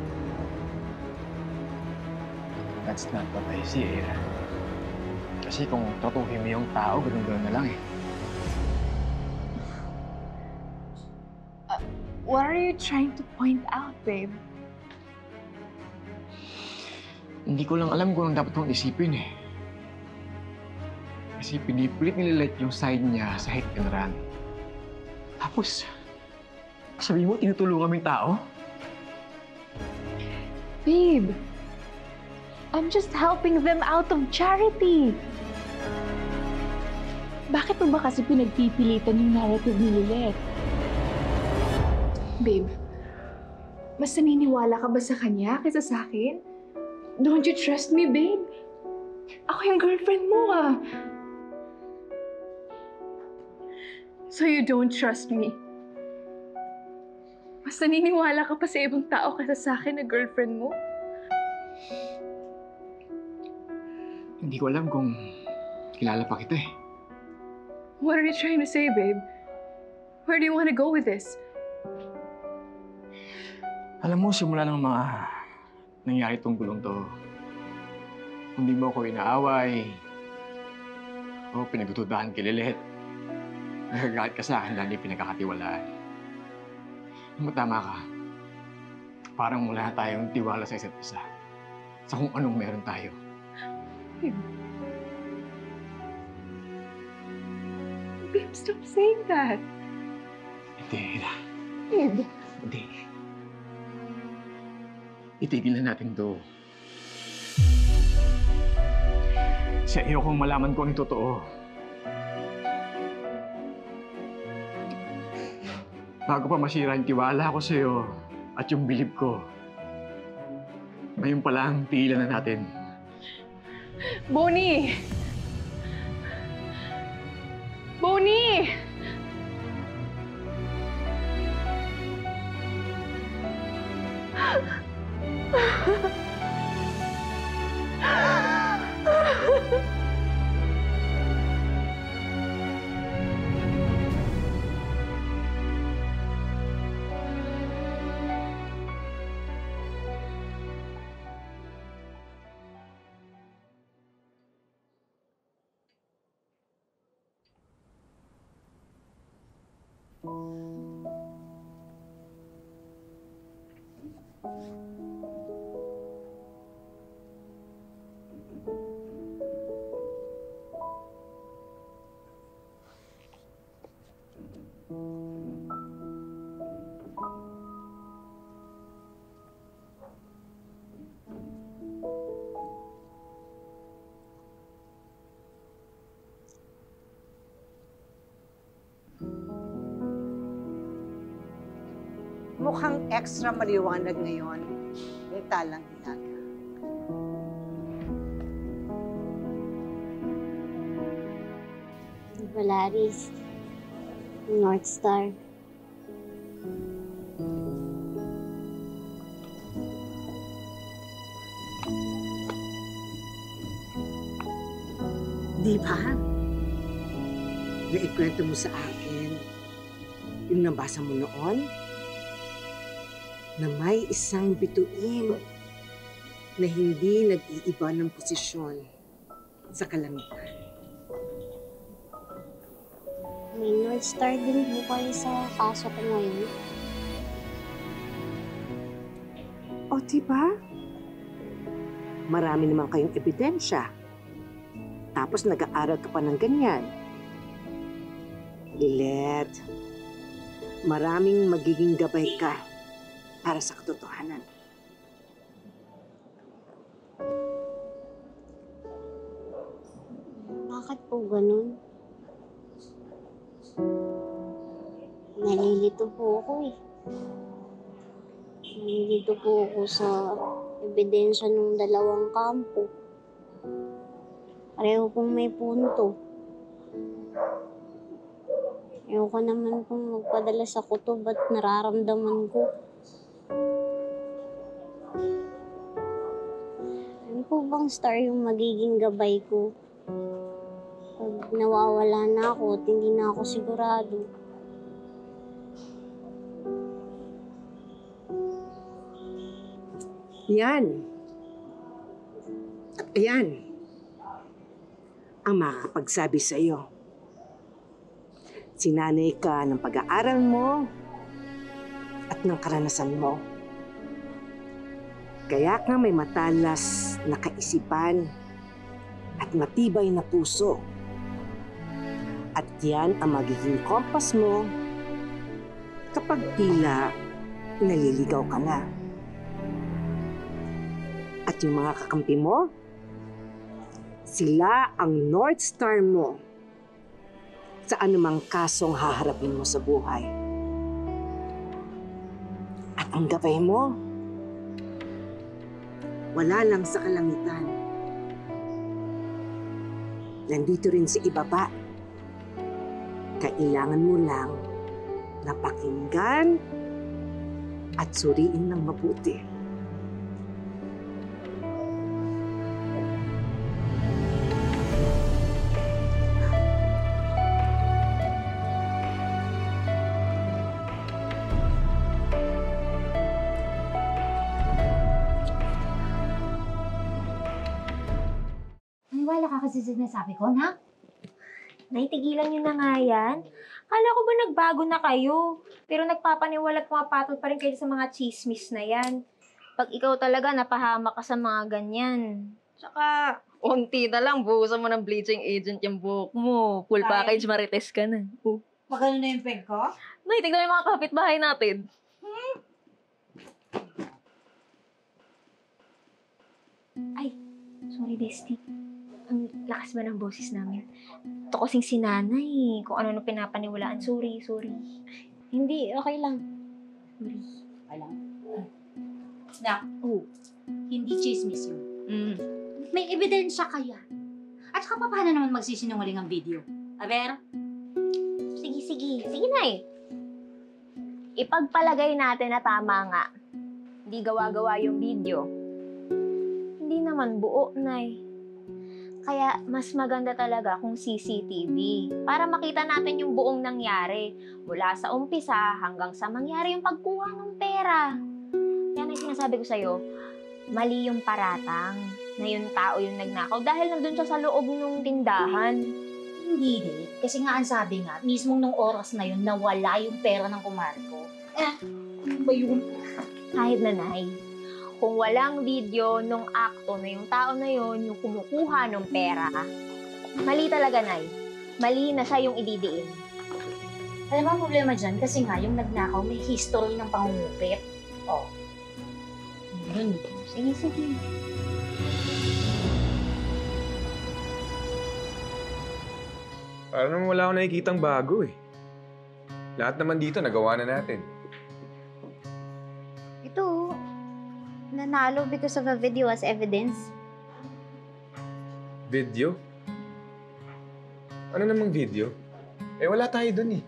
Speaker 10: That's not what I see, Eira. Kasi kung tratuhin mo yung tao, ganun-ganun na lang eh.
Speaker 5: What are you trying to point out, babe?
Speaker 10: Hindi ko lang alam kung anong dapat kong isipin eh. Kasi pinipilit nililit yung side niya sa hit and run. Tapos, sabi mo, tinutulungan mo yung tao?
Speaker 5: Babe, I'm just helping them out of charity. Bakit mo ba kasi pinagpipilitan yung narrative ni Lilith? Babe, mas naniniwala ka ba sa kanya kaysa sa akin? Don't you trust me, babe? Ako yung girlfriend mo, ah. So you don't trust me? Mas naniniwala ka pa sa ibang tao kaysa sa akin na girlfriend mo?
Speaker 10: Hindi ko alam kung kilala pa kita eh.
Speaker 5: What are you trying to say, babe? Where do you want to go with this?
Speaker 10: Alam mo, simula ng mga nangyari itong gulong to, hindi mo ako inaaway o pinagdududahan kay Lilith. Nagagalit ka sa akin dahil di pinagkakatiwalaan. Alam mo, tama ka. Parang wala tayong tiwala sa isa't isa. Sa kung anong meron tayo.
Speaker 5: Babe, stop saying that.
Speaker 10: Hindi, Ira.
Speaker 5: Babe.
Speaker 10: Hindi. Itigil na natin to. Sa iyo kung malaman ko ang totoo. Bago pa masira yung tiwala ko sa'yo at yung bilib ko, ngayon pa lang, tigilan na natin.
Speaker 5: Bonnie! Bonnie!
Speaker 21: Mukhang extra maliwanag ngayon yung talang hilaga.
Speaker 4: Polaris. North Star.
Speaker 14: Di ba? Naikwento mo sa akin yung nabasa mo noon na may isang bituin na hindi nag-iiba ng posisyon sa kalangitan.
Speaker 4: May North Star din po kayo sa kaso ko ngayon.
Speaker 14: O, diba? Marami naman kayong ebidensya. Tapos nag-aaral ka pa ng ganyan. Lilet, maraming magiging gabay ka para sa katotohanan.
Speaker 4: Bakit po ganun? Nalilito po ako eh. Nalilito po ako sa ebidensya ng dalawang kampo. Pareho pong may punto. Ayoko naman pong magpadala sa kutob at nararamdaman ko. Ano po bang star yung magiging gabay ko? Pag nawawala na ako at hindi na ako sigurado.
Speaker 14: Yan. At ayan ang makakapagsabi sa iyo. Sinanay ka ng pag-aaral mo at ng karanasan mo. Kaya ka may matalas na kaisipan at matibay na puso. At yan ang magiging kompas mo kapag tila naliligaw ka na. At yung mga kakampi mo, sila ang North Star mo sa anumang kasong haharapin mo sa buhay. At ang gabay mo, wala lang sa kalangitan. Nandito rin sa ibaba. Kailangan mo lang na pakinggan at suriin ng mabuti.
Speaker 24: Maniwala ka kasi sinasabi ko, nak. Naitigilan niyo na nga yan. Kala ko ba nagbago na kayo? Pero nagpapaniwala at pumapatol pa rin kayo sa mga chismis na yan. Pag ikaw talaga napahamak ka sa mga ganyan. Tsaka, unti na lang, buhusan mo ng bleaching agent yung buhok mo. Full package, marites ka na.
Speaker 21: Magkano na yung peg ko?
Speaker 24: Nay, tignan mo yung mga kapitbahay natin. Ay, sorry, bestie. Ang lakas ba ng boses namin? Ito kasing si nanay. Kung ano pinapaniwalaan. Sorry. Hindi, okay lang. Sorry.
Speaker 12: Okay lang. Nak, hindi chismis yun. May ebidensya kaya. At saka paano naman magsisinungaling ang video? Aber?
Speaker 24: Sige. Sige, nay. Ipagpalagay natin na tama nga. Hindi gawa-gawa yung video. Hindi naman buo, nay. Kaya mas maganda talaga kung CCTV para makita natin yung buong nangyari mula sa umpisa hanggang sa mangyari yung pagkuha ng pera. Yan ang sinasabi ko sa'yo, mali yung paratang na yung tao yung nagnakaw dahil nandun siya sa loob ng tindahan.
Speaker 12: Hindi din. Kasi nga ang sabi nga, mismong nung oras na yun, nawala yung pera ng kumare ko. Ano ba yun?
Speaker 24: Kahit nanay, kung walang video nung akto na yung tao na yun, yung kumukuha ng pera, mali talaga, Nay. Mali na siya yung ididiin.
Speaker 12: Alam mo ang problema dyan? Kasi nga, yung nagnakaw may history ng pangungupit. Oh. Yun. Sige, sige.
Speaker 11: Parang naman wala akong nakikitang bago eh. Lahat naman dito nagawa na natin.
Speaker 24: Ito, nanalo because of a video as evidence.
Speaker 11: Video? Ano namang video? Eh wala tayo dun eh.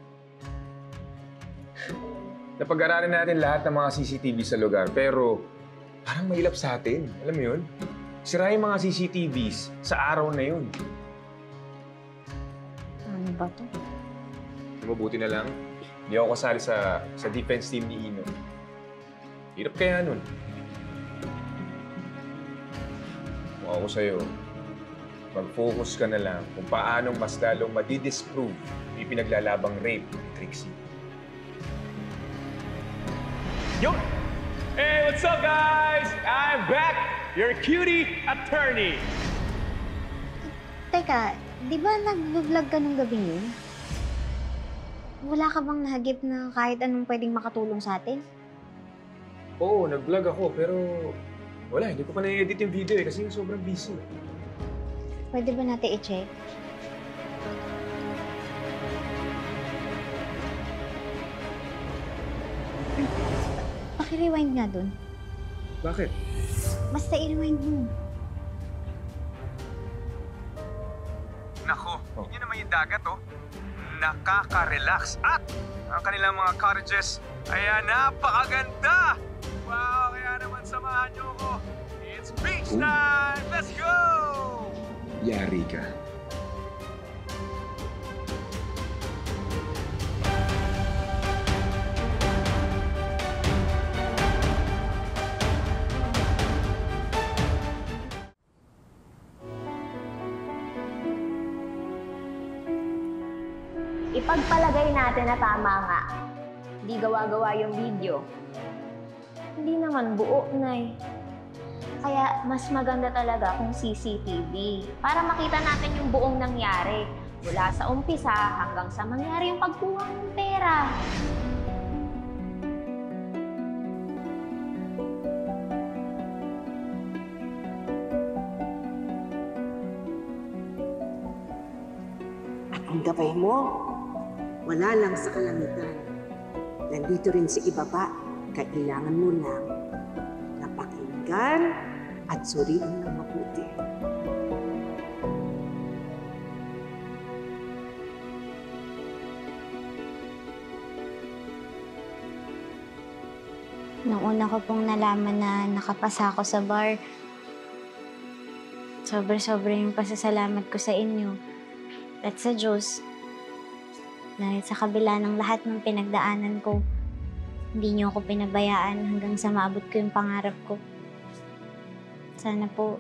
Speaker 11: Napag-aralan natin lahat ng mga CCTV sa lugar, pero parang mailap sa atin. Alam mo yun? Sira yung mga CCTVs sa araw na yun.
Speaker 24: Ano ba to?
Speaker 11: Mabuti na lang, hindi ako kasali sa defense team ni Ino. Hirap kaya nun. Kung ako sa'yo, mag-focus ka na lang kung paano mas lalong madidisprove yung pinaglalabang rape ni Trixie.
Speaker 7: Yo! Hey, what's up, guys? I'm back, your cutie attorney.
Speaker 24: Teka, di ba nag-vlog ka nung gabi yun? Wala ka bang nahagip na kahit anong pwedeng makatulong sa atin?
Speaker 11: Oo, nag-vlog ako, pero wala, hindi ko pa na-edit yung video eh kasi sobrang busy.
Speaker 24: Pwede ba natin i-check? Paki-rewind nga dun.
Speaker 11: Bakit?
Speaker 24: Basta i-rewind mo.
Speaker 11: Nako, yun naman yung dagat, oh. Nakaka-relax at ang kanilang mga cottages ay napakaganda! Wow, kaya naman samahan niyo ako. It's beach time! Let's go! Yari ka.
Speaker 24: Ipagpalagay natin na tama nga. Hindi gawa-gawa yung video. Hindi naman buo, Nay. Kaya mas maganda talaga kung CCTV para makita natin yung buong nangyari. Mula sa umpisa hanggang sa mangyari yung pagkuha ng pera.
Speaker 14: At ang gabay mo, wala lang sa kalangitan. Nandito rin sa ibaba. Kailangan mo lang napakinggan at suriin ng mabuti.
Speaker 24: Nung una ko pong nalaman na nakapasa ako sa bar, sobra-sobra yung pasasalamat ko sa inyo. At sa Diyos, dahil sa kabila ng lahat ng pinagdaanan ko, hindi niyo ako pinabayaan hanggang sa maabot ko yung pangarap ko. Sana po,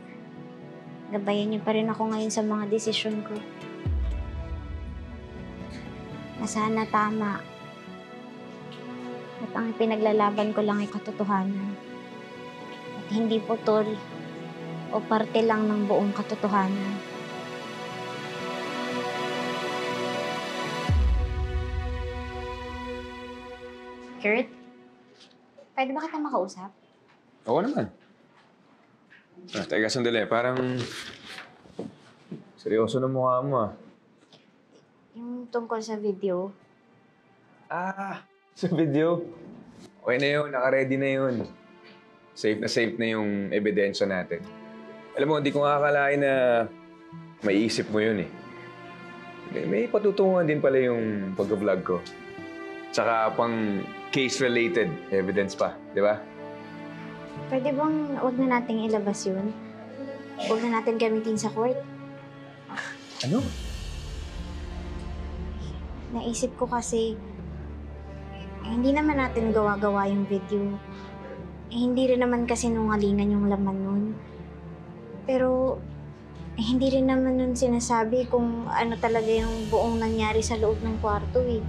Speaker 24: gabayan niyo pa rin ako ngayon sa mga desisyon ko. Na sana tama. At ang pinaglalaban ko lang ay katotohanan. At hindi putol o parte lang ng buong katotohanan. Kurt? Pwede ba kita makausap?
Speaker 11: Oo naman. Teka, sandali. Parang seryoso na mukha mo ah.
Speaker 24: Yung tungkol sa video.
Speaker 11: Sa video? Okay na yun. Naka-ready na yun. Safe na yung ebidensya natin. Alam mo, hindi ko akalain na maiisip mo yun eh. May patutungan din pala yung pag-vlog ko. Tsaka pang case-related evidence pa, di ba?
Speaker 24: Pwede bang huwag na nating ilabas yun? Huwag na natin gamitin sa court?
Speaker 11: Ano?
Speaker 24: Naisip ko kasi, hindi naman natin gawa-gawa yung video. Hindi rin naman kasi nungalingan yung laman nun. Pero,
Speaker 4: hindi rin naman nun sinasabi kung ano talaga yung buong nangyari sa loob ng kwarto eh.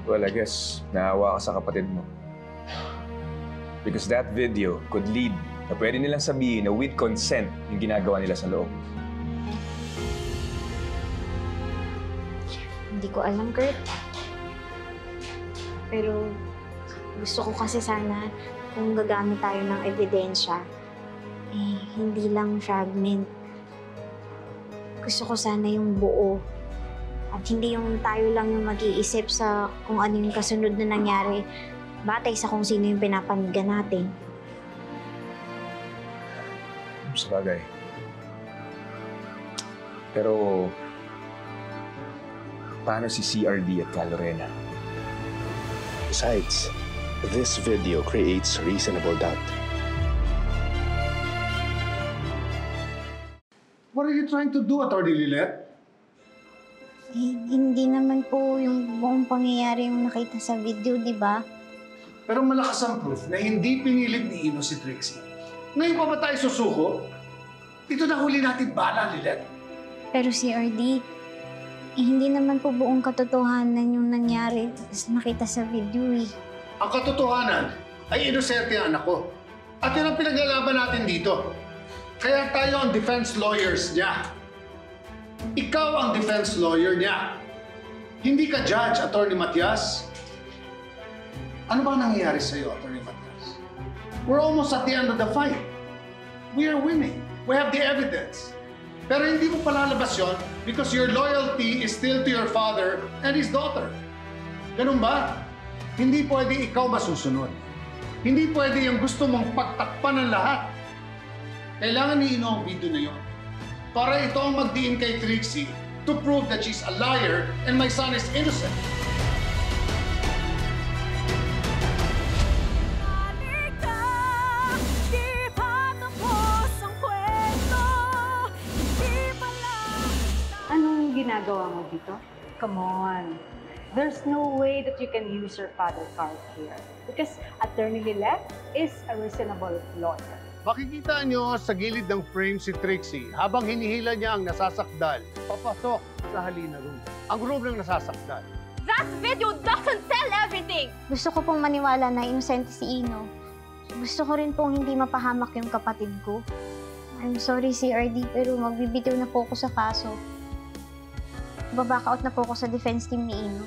Speaker 11: Well, I guess, naawa ka sa kapatid mo. Because that video could lead na pwede nilang sabihin na with consent yung ginagawa nila sa loob.
Speaker 4: Hindi ko alam, Kurt. Pero gusto ko kasi sana kung gagamit tayo ng ebidensya, hindi lang fragment. Gusto ko sana yung buo. At hindi yung tayo lang yung mag-iisip sa kung ano yung kasunod na nangyari batay sa kung sino yung pinapanigan natin.
Speaker 11: Sabagay. Pero, paano si CRD at Calorena?
Speaker 15: Besides, this video creates reasonable doubt.
Speaker 13: What are you trying to do, Atty. Lilet?
Speaker 4: Hindi naman po yung buong pangyayari yung nakita sa video, di ba?
Speaker 13: Pero malakas ang proof na hindi pinilit ni Ino si Trixie. Ngayon pa ba tayo susuko? Ito na huli natin bala, Lilet.
Speaker 4: Pero CRD, hindi naman po buong katotohanan yung nangyari nakita sa video eh.
Speaker 13: Ang katotohanan ay inosente ang anak ko. At yun ang pinaglalaban natin dito. Kaya tayo ang defense lawyers niya. Ikaw ang defense lawyer niya. Hindi ka judge, Atty. Matias. Ano ba nangyayari sa'yo, Atty. Matias? We're almost at the end of the fight. We are winning. We have the evidence. Pero hindi mo palalabas yun because your loyalty is still to your father and his daughter. Ganun ba? Hindi pwede ikaw masusunod. Hindi pwede yung gusto mong pagtakpan ng lahat. Kailangan ni Ino ang video na yun. Para ito ang magdiin kay Trixie to prove that she's a liar and my son is innocent.
Speaker 8: Anong ginagawa mo dito? Come on. There's no way that you can use your father card here because Attorney Lilet is a reasonable lawyer.
Speaker 13: Makikita nyo sa gilid ng frame si Trixie habang hinihila niya ang nasasakdal papasok sa halina room. Ang room ng nasasakdal.
Speaker 5: That video doesn't tell everything!
Speaker 4: Gusto ko pong maniwala na inosente si Ino. Gusto ko rin pong hindi mapahamak yung kapatid ko. I'm sorry, CRD, pero magbibitiw na po ako sa kaso. Baback out na po ako sa defense team ni Ino.